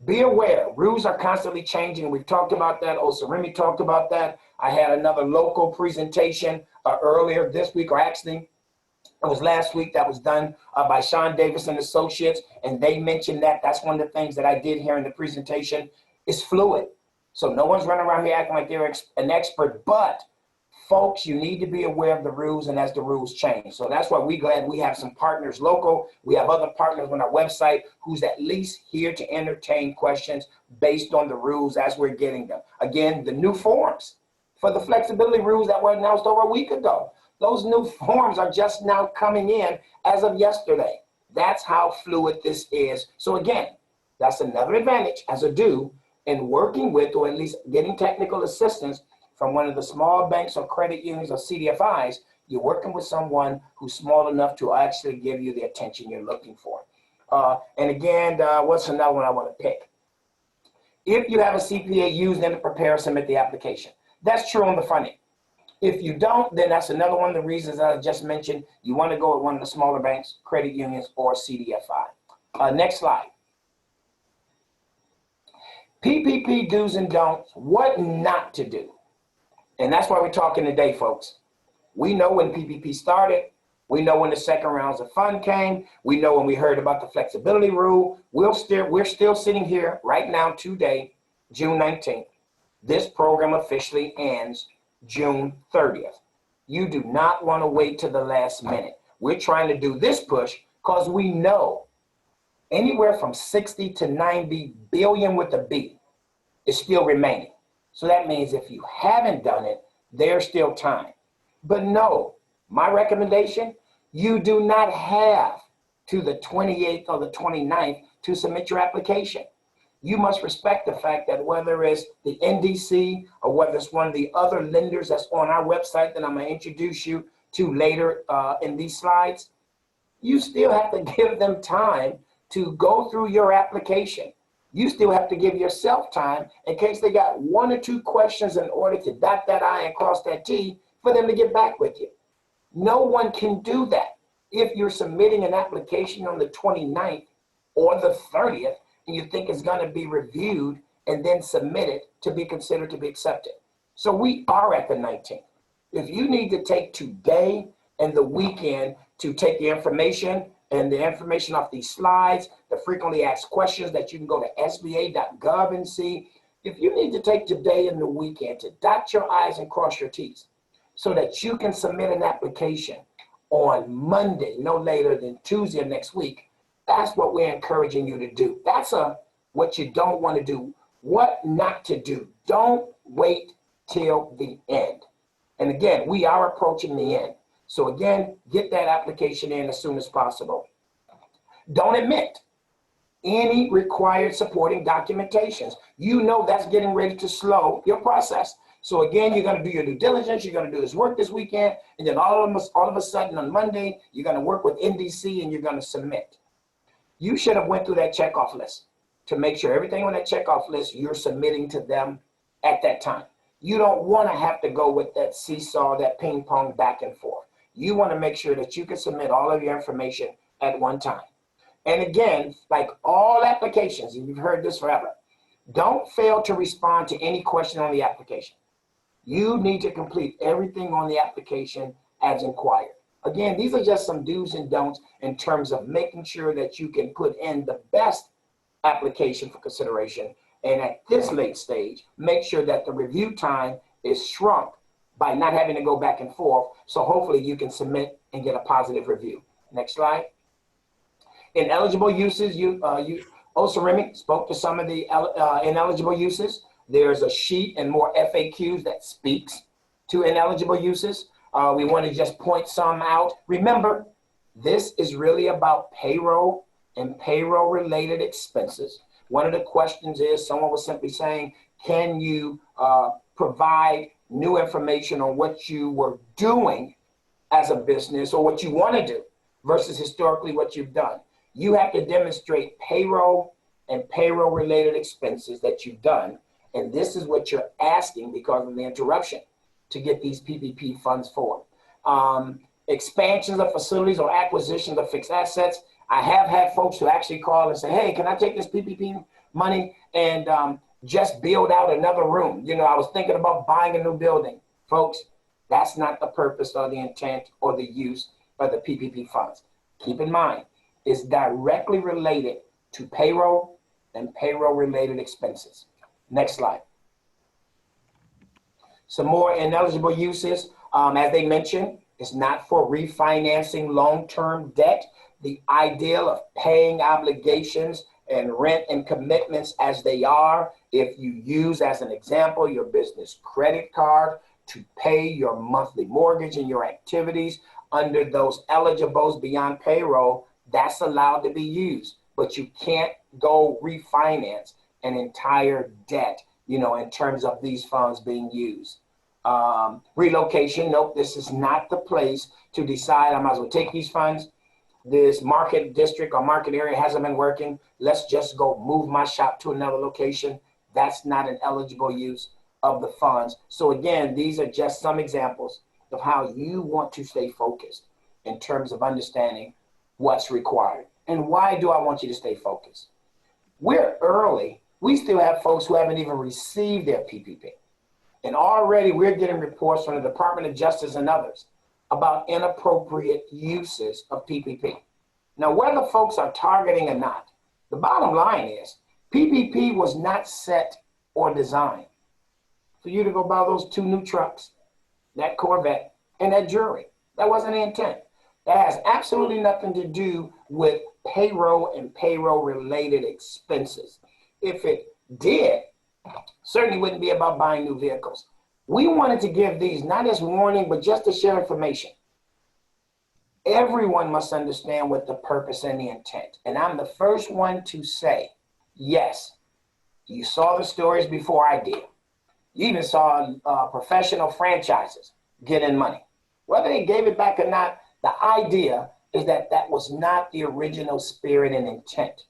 Be aware, rules are constantly changing. We've talked about that. Oseremi talked about that. I had another local presentation earlier this week, or actually it was last week, that was done by Sean Davis and Associates, and they mentioned that. That's one of the things that I did here in the presentation. It's fluid. So no one's running around here acting like they're an expert, but folks, you need to be aware of the rules and as the rules change. So that's why we're glad we have some partners local. We have other partners on our website who's at least here to entertain questions based on the rules as we're getting them. Again, the new forms for the flexibility rules that were announced over a week ago. Those new forms are just now coming in as of yesterday. That's how fluid this is. So again, that's another advantage as a do in working with, or at least getting technical assistance from one of the small banks or credit unions or CDFIs. You're working with someone who's small enough to actually give you the attention you're looking for. And again, what's another one I want to pick? If you have a CPA, use them to prepare and submit the application. That's true on the front end. If you don't, then that's another one of the reasons that I just mentioned. You want to go with one of the smaller banks, credit unions, or CDFI. Next slide. PPP do's and don'ts, what not to do. And that's why we're talking today, folks. We know when PPP started. We know when the second rounds of fund came. We know when we heard about the flexibility rule. We're still sitting here right now today, June 19th. This program officially ends June 30th. You do not want to wait to the last minute. We're trying to do this push because we know anywhere from 60 to 90 billion with a B is still remaining. So that means if you haven't done it, there's still time. But no, my recommendation, you do not have to the 28th or the 29th to submit your application. You must respect the fact that whether it's the NDC or whether it's one of the other lenders that's on our website that I'm going to introduce you to later in these slides, you still have to give them time to go through your application. You still have to give yourself time in case they got one or two questions in order to dot that I and cross that T for them to get back with you. No one can do that. If you're submitting an application on the 29th or the 30th, and you think it's going to be reviewed and then submitted to be considered to be accepted. So we are at the 19th. If you need to take today and the weekend to take the information and the information off these slides, the frequently asked questions that you can go to sba.gov and see, if you need to take today and the weekend to dot your I's and cross your T's so that you can submit an application on Monday, no later than Tuesday of next week, that's what we're encouraging you to do. That's what you don't want to do. What not to do. Don't wait till the end. And again, we are approaching the end. So again, get that application in as soon as possible. Don't omit any required supporting documentations. You know that's getting ready to slow your process. So again, you're going to do your due diligence. You're going to do this work this weekend. And then all of a sudden on Monday, you're going to work with NDC and you're going to submit. You should have went through that checkoff list to make sure everything on that checkoff list you're submitting to them at that time. You don't want to have to go with that seesaw, that ping pong back and forth. You want to make sure that you can submit all of your information at one time. And again, like all applications, and you've heard this forever, don't fail to respond to any question on the application. You need to complete everything on the application as inquired. Again, these are just some do's and don'ts in terms of making sure that you can put in the best application for consideration. And at this late stage, make sure that the review time is shrunk by not having to go back and forth. So hopefully you can submit and get a positive review. Next slide. Ineligible uses, Oseremi spoke to some of the ineligible uses. There's a sheet and more FAQs that speaks to ineligible uses. We want to just point some out. Remember, this is really about payroll and payroll related expenses. One of the questions is, someone was simply saying, can you provide new information on what you were doing as a business or what you want to do versus historically what you've done? You have to demonstrate payroll and payroll related expenses that you've done. And this is what you're asking because of the interruption to get these PPP funds for. Expansions of facilities or acquisitions of fixed assets. I have had folks who actually call and say, hey, can I take this PPP money and just build out another room? You know, I was thinking about buying a new building. Folks, that's not the purpose or the intent or the use of the PPP funds. Keep in mind, it's directly related to payroll and payroll related expenses. Next slide. Some more ineligible uses, as they mentioned, it's not for refinancing long-term debt. The ideal of paying obligations and rent and commitments as they are. If you use, as an example, your business credit card to pay your monthly mortgage and your activities under those eligibles beyond payroll, that's allowed to be used. But you can't go refinance an entire debt, you know, in terms of these funds being used. Relocation, nope, this is not the place to decide I might as well take these funds. This market district or market area hasn't been working. Let's just go move my shop to another location. That's not an eligible use of the funds. So again, these are just some examples of how you want to stay focused in terms of understanding what's required. And why do I want you to stay focused? We're early. We still have folks who haven't even received their PPP. And already we're getting reports from the Department of Justice and others about inappropriate uses of PPP. Now, whether folks are targeting or not, the bottom line is PPP was not set or designed for you to go buy those 2 new trucks, that Corvette, and that jewelry. That wasn't the intent. That has absolutely nothing to do with payroll and payroll related expenses. If it did, Certainly wouldn't be about buying new vehicles. We wanted to give these not as warning, but just to share information. Everyone must understand what the purpose and the intent. And I'm the first one to say, yes, you saw the stories before I did. You even saw professional franchises get in money. Whether they gave it back or not, the idea is that that was not the original spirit and intent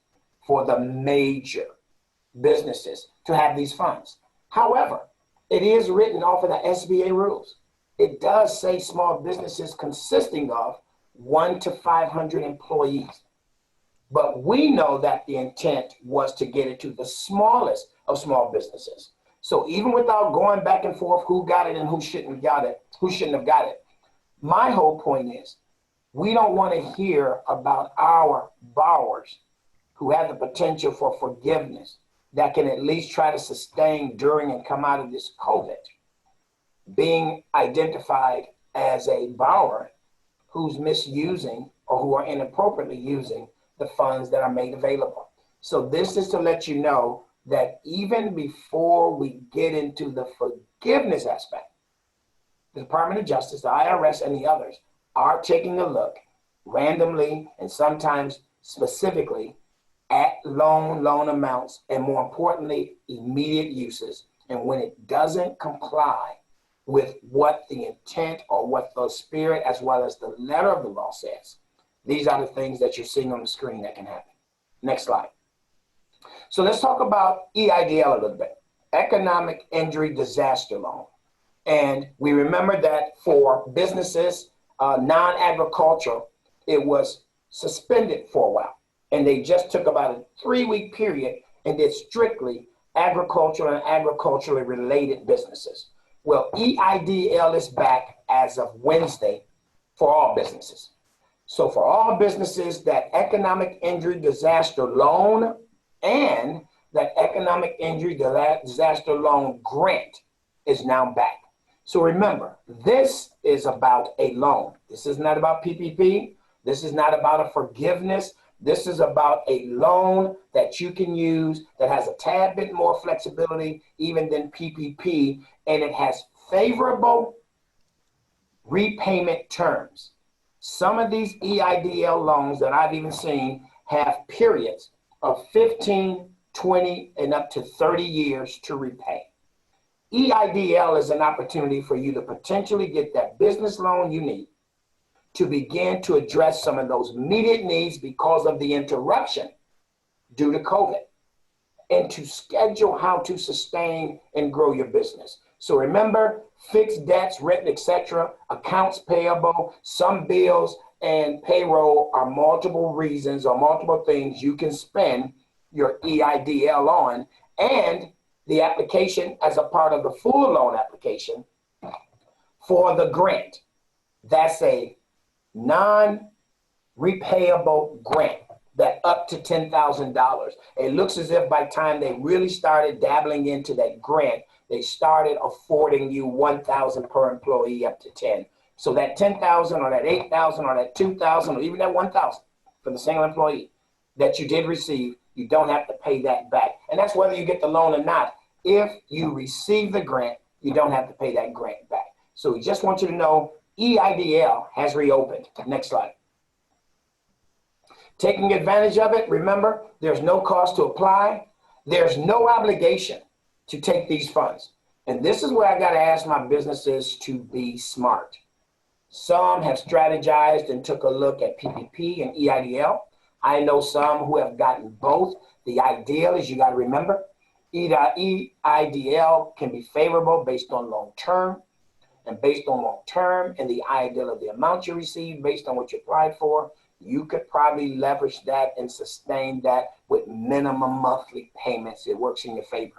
for the major businesses to have these funds. However, it is written off of the SBA rules. It does say small businesses consisting of 1 to 500 employees. But we know that the intent was to get it to the smallest of small businesses. So even without going back and forth who got it and who shouldn't have got it, my whole point is we don't want to hear about our borrowers who have the potential for forgiveness that can at least try to sustain during and come out of this COVID being identified as a borrower who's misusing or who are inappropriately using the funds that are made available. So this is to let you know that even before we get into the forgiveness aspect, the Department of Justice, the IRS, and the others are taking a look randomly and sometimes specifically at loan amounts and, more importantly, immediate uses. And when it doesn't comply with what the intent or what the spirit as well as the letter of the law says, these are the things that you're seeing on the screen that can happen. Next slide. So let's talk about EIDL a little bit, Economic Injury Disaster Loan. And we remember that for businesses, non-agricultural, it was suspended for a while. And they just took about a 3-week period and did strictly agricultural and agriculturally related businesses. Well, EIDL is back as of Wednesday for all businesses. So for all businesses, that economic injury disaster loan and that economic injury disaster loan grant is now back. So remember, this is about a loan. This is not about PPP. This is not about a forgiveness. This is about a loan that you can use that has a tad bit more flexibility even than PPP, and it has favorable repayment terms. Some of these EIDL loans that I've even seen have periods of 15, 20, and up to 30 years to repay. EIDL is an opportunity for you to potentially get that business loan you need to begin to address some of those immediate needs because of the interruption due to COVID, and to schedule how to sustain and grow your business. So remember, fixed debts, rent, etc., accounts payable, some bills, and payroll are multiple reasons or multiple things you can spend your EIDL on, and the application as a part of the full loan application for the grant. That's a non-repayable grant that up to $10,000. It looks as if by the time they really started dabbling into that grant, they started affording you $1,000 per employee up to 10. So that 10,000 or that 8,000 or that 2,000 or even that 1,000 for the single employee that you did receive, you don't have to pay that back. And that's whether you get the loan or not. If you receive the grant, you don't have to pay that grant back. So we just want you to know EIDL has reopened. Next slide. Taking advantage of it, remember, there's no cost to apply. There's no obligation to take these funds. And this is where I got to ask my businesses to be smart. Some have strategized and took a look at PPP and EIDL. I know some who have gotten both. The ideal is you got to remember, EIDL can be favorable based on long term, and based on long term and the ideal of the amount you receive based on what you applied for, you could probably leverage that and sustain that with minimum monthly payments. It works in your favor.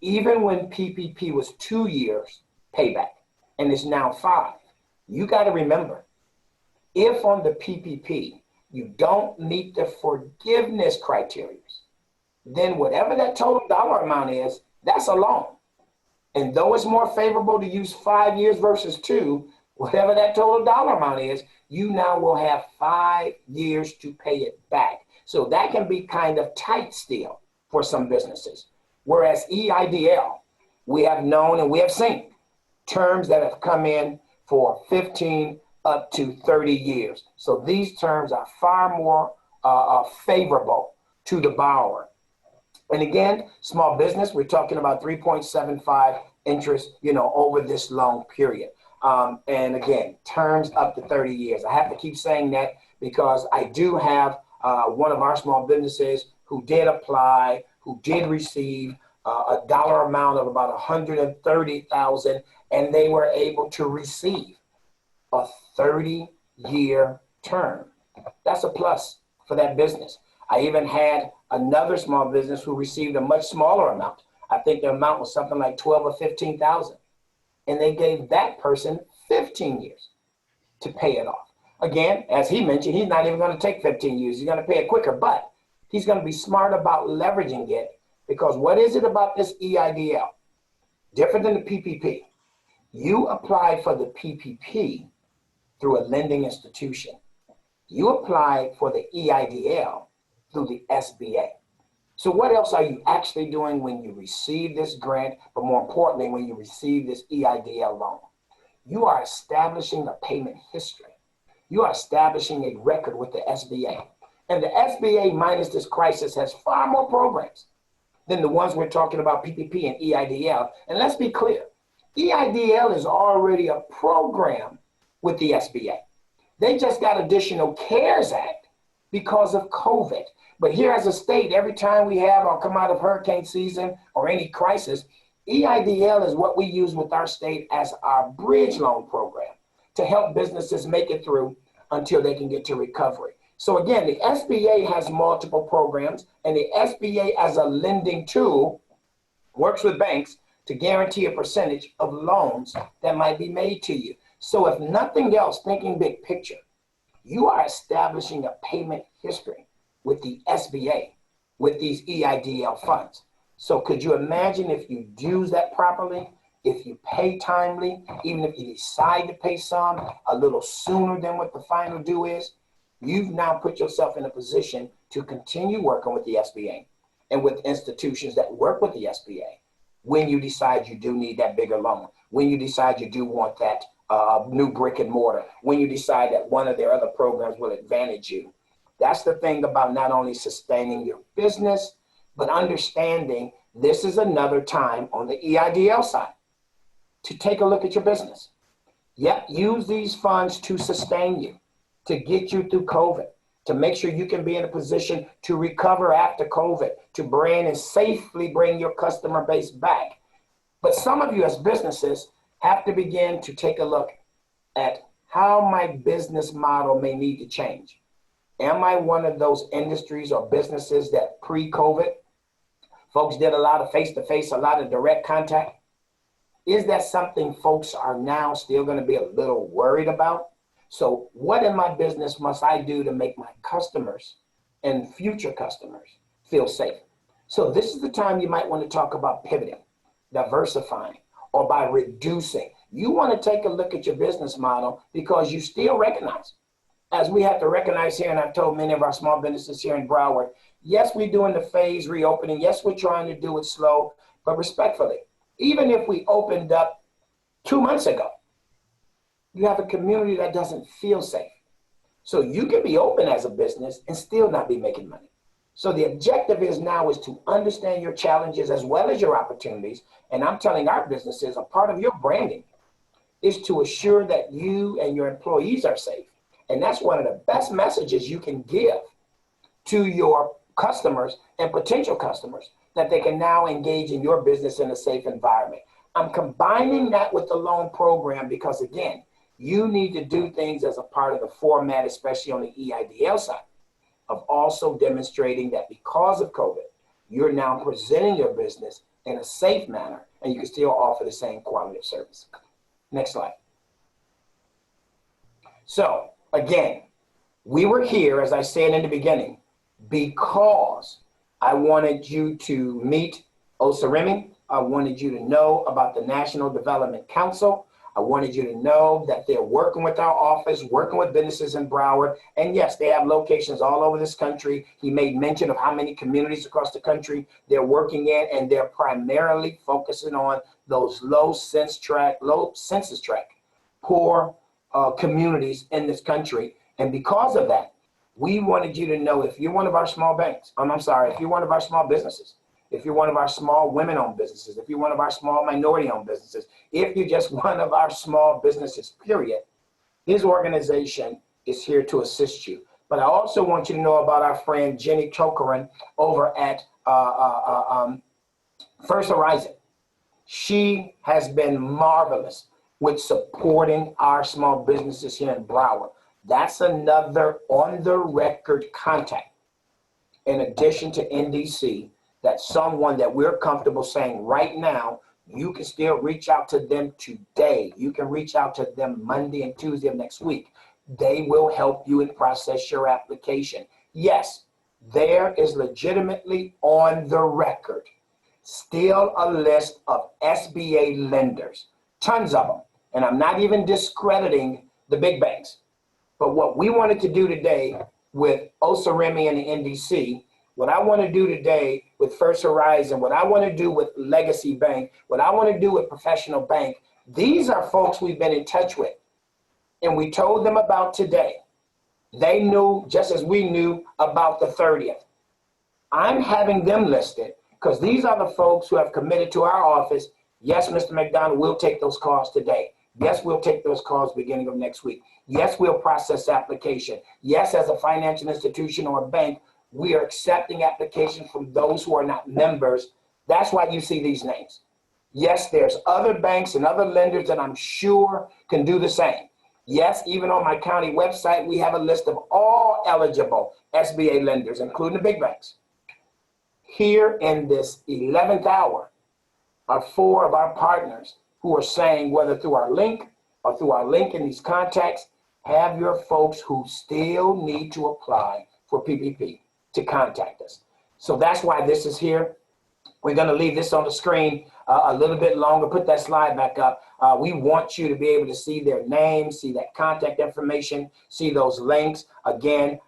Even when PPP was 2 years payback and it's now 5, you got to remember, if on the PPP you don't meet the forgiveness criteria, then whatever that total dollar amount is, that's a loan. And though it's more favorable to use 5 years versus 2, whatever that total dollar amount is, you now will have 5 years to pay it back. So that can be kind of tight still for some businesses. Whereas EIDL, we have known and we have seen terms that have come in for 15 up to 30 years. So these terms are far more favorable to the borrower. And again, small business, we're talking about 3.75 interest, over this long period. And again, terms up to 30 years. I have to keep saying that because I do have one of our small businesses who did apply, who did receive a dollar amount of about $130,000, and they were able to receive a 30-year term. That's a plus for that business. I even had another small business who received a much smaller amount. I think the amount was something like 12 or 15,000. And they gave that person 15 years to pay it off. Again, as he mentioned, he's not even going to take 15 years. He's going to pay it quicker, but he's going to be smart about leveraging it, because what is it about this EIDL? Different than the PPP. You apply for the PPP through a lending institution. You apply for the EIDL through the SBA. So what else are you actually doing when you receive this grant, but more importantly, when you receive this EIDL loan? You are establishing a payment history. You are establishing a record with the SBA. And the SBA, minus this crisis, has far more programs than the ones we're talking about, PPP and EIDL. And let's be clear, EIDL is already a program with the SBA. They just got additional CARES Act because of COVID. But here as a state, every time we have or come out of hurricane season or any crisis, EIDL is what we use with our state as our bridge loan program to help businesses make it through until they can get to recovery. So again, the SBA has multiple programs, and the SBA as a lending tool works with banks to guarantee a percentage of loans that might be made to you. So if nothing else, thinking big picture, you are establishing a payment history with the SBA, with these EIDL funds. So could you imagine if you use that properly, if you pay timely, even if you decide to pay some a little sooner than what the final due is, you've now put yourself in a position to continue working with the SBA and with institutions that work with the SBA when you decide you do need that bigger loan, when you decide you do want that new brick and mortar, when you decide that one of their other programs will advantage you. That's the thing about not only sustaining your business, but understanding this is another time on the EIDL side to take a look at your business. Yep, use these funds to sustain you, to get you through COVID, to make sure you can be in a position to recover after COVID, to bring and safely bring your customer base back. But some of you as businesses have to begin to take a look at how my business model may need to change. Am I one of those industries or businesses that pre-COVID, folks did a lot of face-to-face, a lot of direct contact? Is that something folks are now still going to be a little worried about? So what in my business must I do to make my customers and future customers feel safe? So this is the time you might want to talk about pivoting, diversifying, or by reducing. You want to take a look at your business model because you still recognize, as we have to recognize here, and I've told many of our small businesses here in Broward, yes, we're doing the phase reopening. Yes, we're trying to do it slow, but respectfully, even if we opened up 2 months ago, you have a community that doesn't feel safe. So you can be open as a business and still not be making money. So the objective is now is to understand your challenges as well as your opportunities. And I'm telling our businesses, a part of your branding is to assure that you and your employees are safe. And that's one of the best messages you can give to your customers and potential customers, that they can now engage in your business in a safe environment. I'm combining that with the loan program because, again, you need to do things as a part of the format, especially on the EIDL side, of also demonstrating that because of COVID, you're now presenting your business in a safe manner and you can still offer the same quality of service. Next slide. So again, we were here, as I said in the beginning, because I wanted you to meet Oseremi. I wanted you to know about the National Development Council. I wanted you to know that they're working with our office, working with businesses in Broward. And yes, they have locations all over this country. He made mention of how many communities across the country they're working in, and they're primarily focusing on those low census tract, poor communities in this country. And because of that, we wanted you to know if you're one of our small banks, if you're one of our small businesses, if you're one of our small women-owned businesses, if you're one of our small minority-owned businesses, if you're just one of our small businesses, period, his organization is here to assist you. But I also want you to know about our friend Jenny Chokaran over at First Horizon. She has been marvelous with supporting our small businesses here in Broward. That's another on-the-record contact, in addition to NDC, that's someone that we're comfortable saying right now, you can still reach out to them today. You can reach out to them Monday and Tuesday of next week. They will help you and process your application. Yes, there is legitimately on the record still a list of SBA lenders, tons of them. And I'm not even discrediting the big banks. But what we wanted to do today with Oseremi and the NDC, what I want to do today with First Horizon, what I want to do with Legacy Bank, what I want to do with Professional Bank, these are folks we've been in touch with. And we told them about today. They knew just as we knew about the 30th. I'm having them listed because these are the folks who have committed to our office. Yes, Mr. McDonald, we'll take those calls today. Yes, we'll take those calls beginning of next week. Yes, we'll process application. Yes, as a financial institution or a bank, we are accepting applications from those who are not members. That's why you see these names. Yes, there's other banks and other lenders that I'm sure can do the same. Yes, even on my county website, we have a list of all eligible SBA lenders, including the big banks. Here in this 11th hour are 4 of our partners who are saying, whether through our link or through our link in these contacts, have your folks who still need to apply for PPP to contact us. So that's why this is here. We're going to leave this on the screen a little bit longer. Put that slide back up. We want you to be able to see their names, see that contact information, see those links. Again,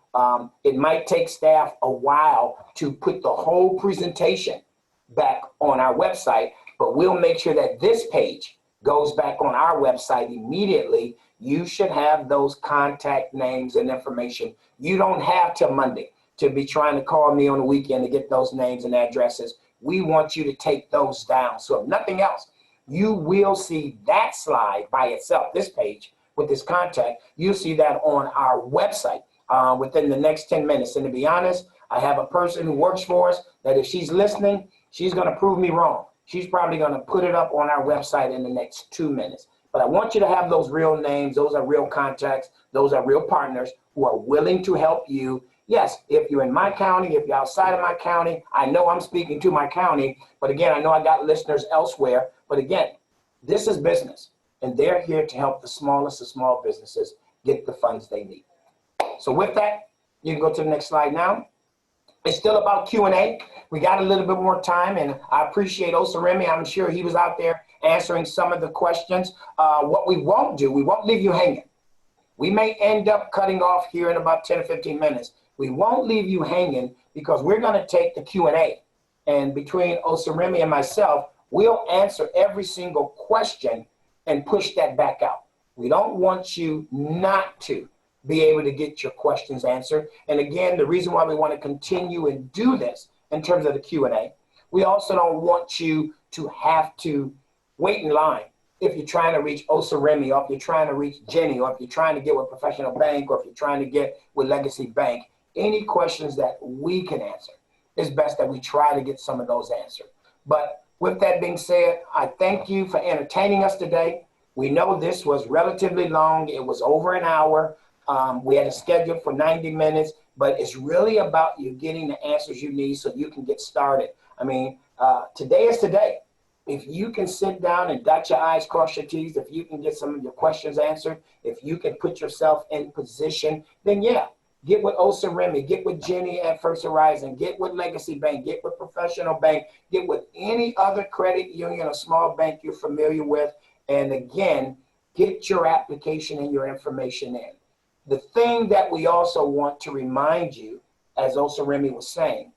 it might take staff a while to put the whole presentation back on our website, but we'll make sure that this page goes back on our website immediately. You should have those contact names and information. You don't have till Monday to be trying to call me on the weekend to get those names and addresses. We want you to take those down. So if nothing else, you will see that slide by itself, this page with this contact. You'll see that on our website within the next 10 minutes. And to be honest, I have a person who works for us that if she's listening, she's going to prove me wrong. She's probably going to put it up on our website in the next 2 minutes. But I want you to have those real names. Those are real contacts. Those are real partners who are willing to help you. Yes, if you're in my county, if you're outside of my county, I know I'm speaking to my county, but again, I know I got listeners elsewhere. But again, this is business, and they're here to help the smallest of small businesses get the funds they need. So with that, you can go to the next slide now. It's still about Q&A. We got a little bit more time, and I appreciate Oseremi. I'm sure he was out there answering some of the questions. What we won't do, we won't leave you hanging. We may end up cutting off here in about 10 or 15 minutes. We won't leave you hanging because we're going to take the Q&A. And between Oseremi and myself, we'll answer every single question and push that back out. We don't want you not to be able to get your questions answered. And again, the reason why we want to continue and do this in terms of the Q&A, we also don't want you to have to wait in line if you're trying to reach Oseremi, or if you're trying to reach Jenny, or if you're trying to get with Professional Bank, or if you're trying to get with Legacy Bank. Any questions that we can answer, it's best that we try to get some of those answered. But with that being said, I thank you for entertaining us today. We know this was relatively long. It was over an hour. We had a schedule for 90 minutes, but it's really about you getting the answers you need so you can get started. I mean, today is today. If you can sit down and dot your I's, cross your T's, if you can get some of your questions answered, if you can put yourself in position, then yeah, get with Oseremi, get with Jenny at First Horizon, get with Legacy Bank, get with Professional Bank, get with any other credit union or small bank you're familiar with. And again, get your application and your information in. The thing that we also want to remind you, as Oseremi was saying,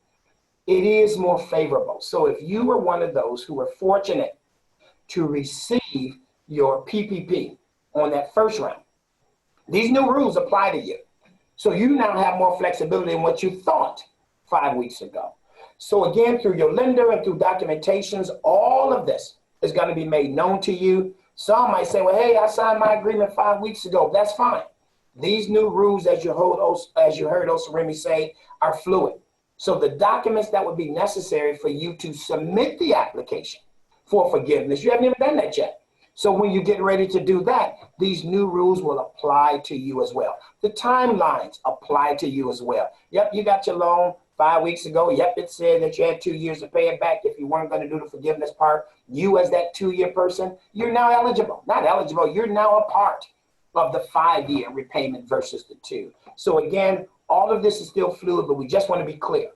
it is more favorable. So if you were one of those who were fortunate to receive your PPP on that first round, these new rules apply to you. So you now have more flexibility than what you thought 5 weeks ago. So again, through your lender and through documentations, all of this is going to be made known to you. Some might say, well, hey, I signed my agreement 5 weeks ago. That's fine. These new rules, as you heard Oseremi say, are fluid. So the documents that would be necessary for you to submit the application for forgiveness, you haven't even done that yet. So when you get ready to do that, these new rules will apply to you as well. The timelines apply to you as well. Yep, you got your loan 5 weeks ago. Yep, it said that you had 2 years to pay it back if you weren't going to do the forgiveness part. You as that 2-year person, you're now eligible. Not eligible, you're now a part of the 5-year repayment versus the 2. So again, all of this is still fluid, but we just want to be clear.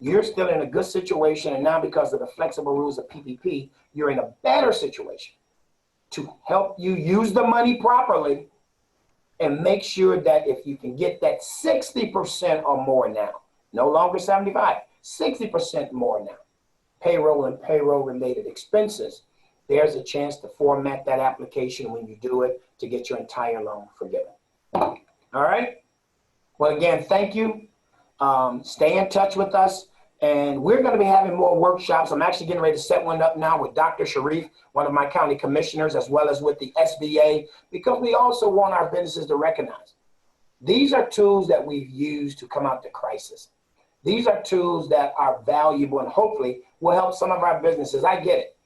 You're still in a good situation, and now because of the flexible rules of PPP, you're in a better situation to help you use the money properly and make sure that if you can get that 60% or more now, no longer 75, 60% more now, payroll and payroll related expenses, there's a chance to format that application when you do it to get your entire loan forgiven. All right. Well, again, thank you. Stay in touch with us. And we're going to be having more workshops. I'm actually getting ready to set one up now with Dr. Sharif, one of my county commissioners, as well as with the SBA, because we also want our businesses to recognize these are tools that we've used to come out the crisis. These are tools that are valuable and hopefully will help some of our businesses. I get it.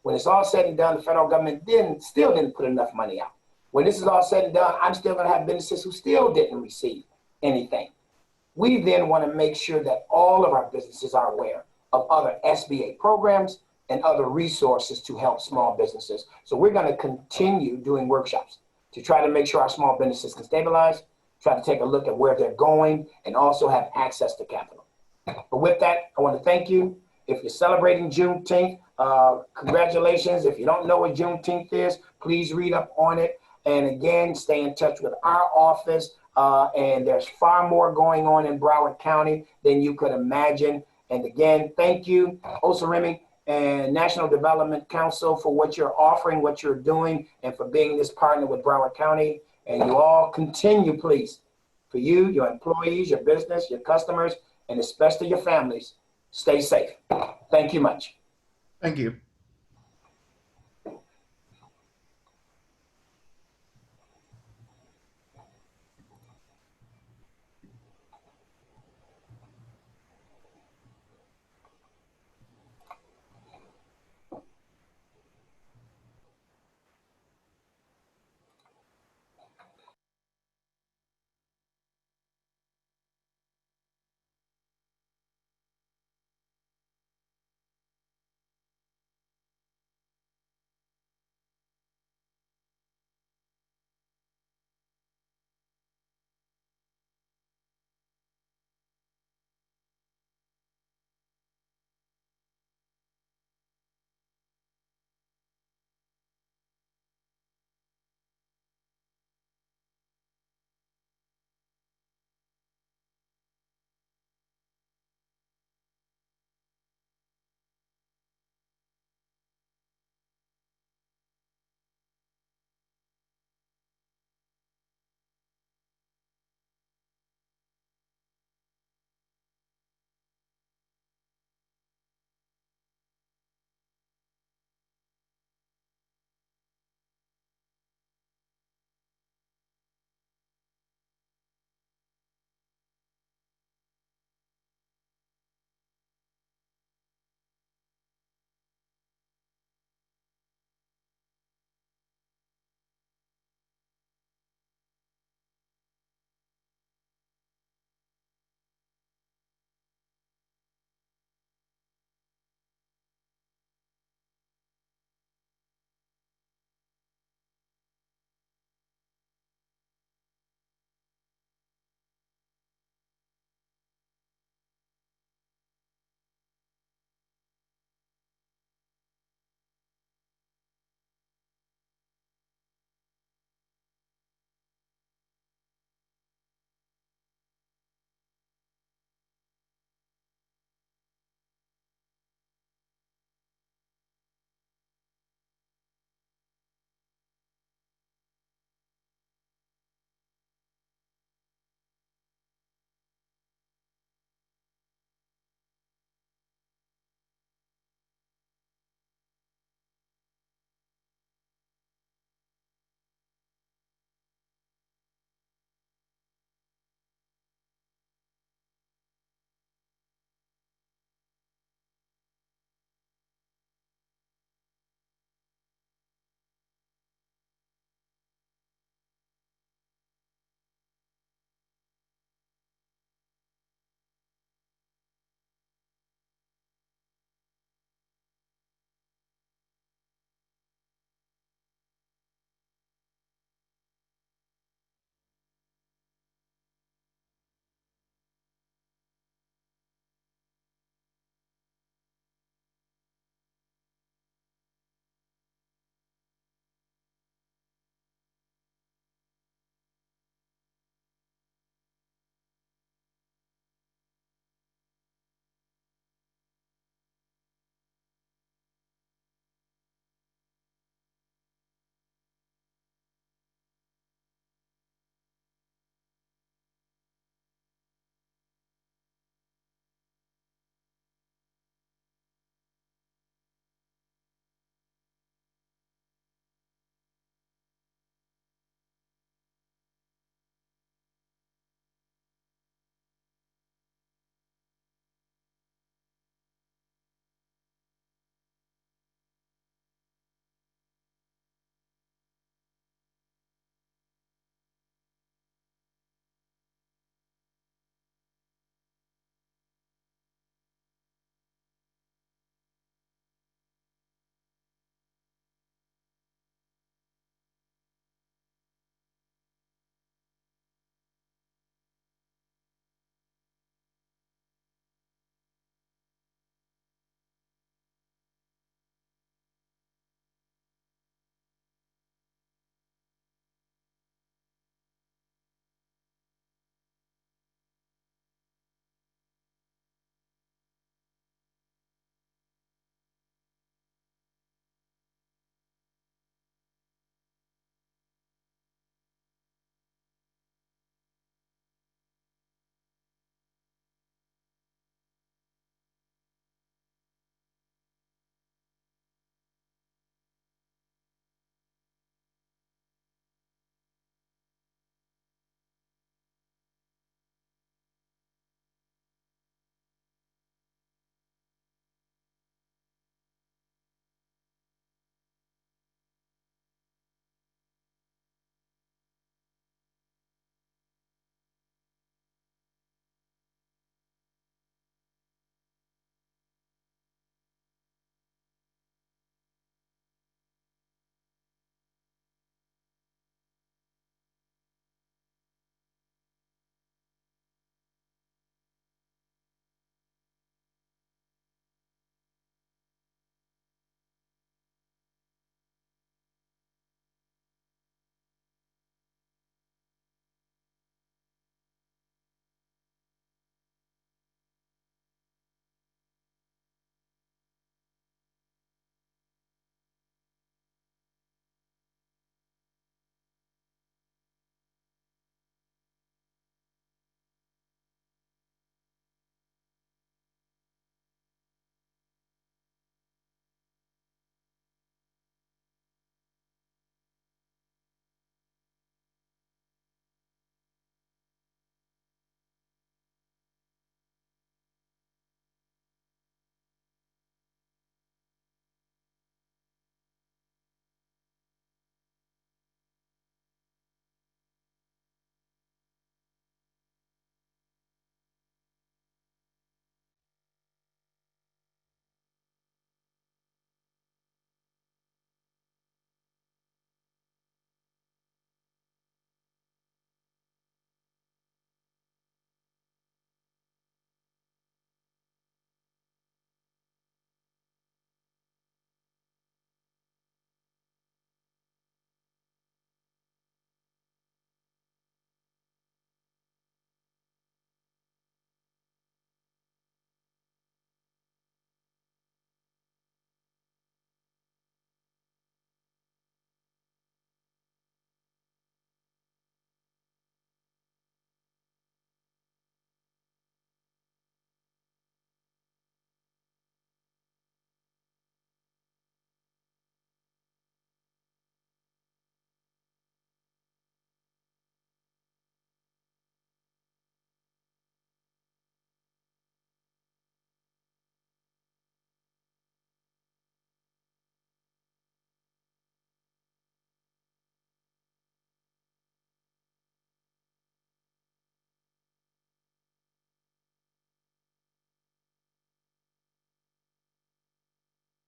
When it's all said and done, the federal government still didn't put enough money out. When this is all said and done, I'm still going to have businesses who still didn't receive anything. We then want to make sure that all of our businesses are aware of other SBA programs and other resources to help small businesses. So we're going to continue doing workshops to try to make sure our small businesses can stabilize, try to take a look at where they're going, and also have access to capital. But with that, I want to thank you. If you're celebrating Juneteenth, congratulations. If you don't know what Juneteenth is, please read up on it. And again, stay in touch with our office. And there's far more going on in Broward County than you could imagine. And again, thank you, Oseremi and National Development Council, for what you're offering, what you're doing, and for being this partner with Broward County. And you all continue, please, for you, your employees, your business, your customers, and especially your families, stay safe. Thank you much. Thank you.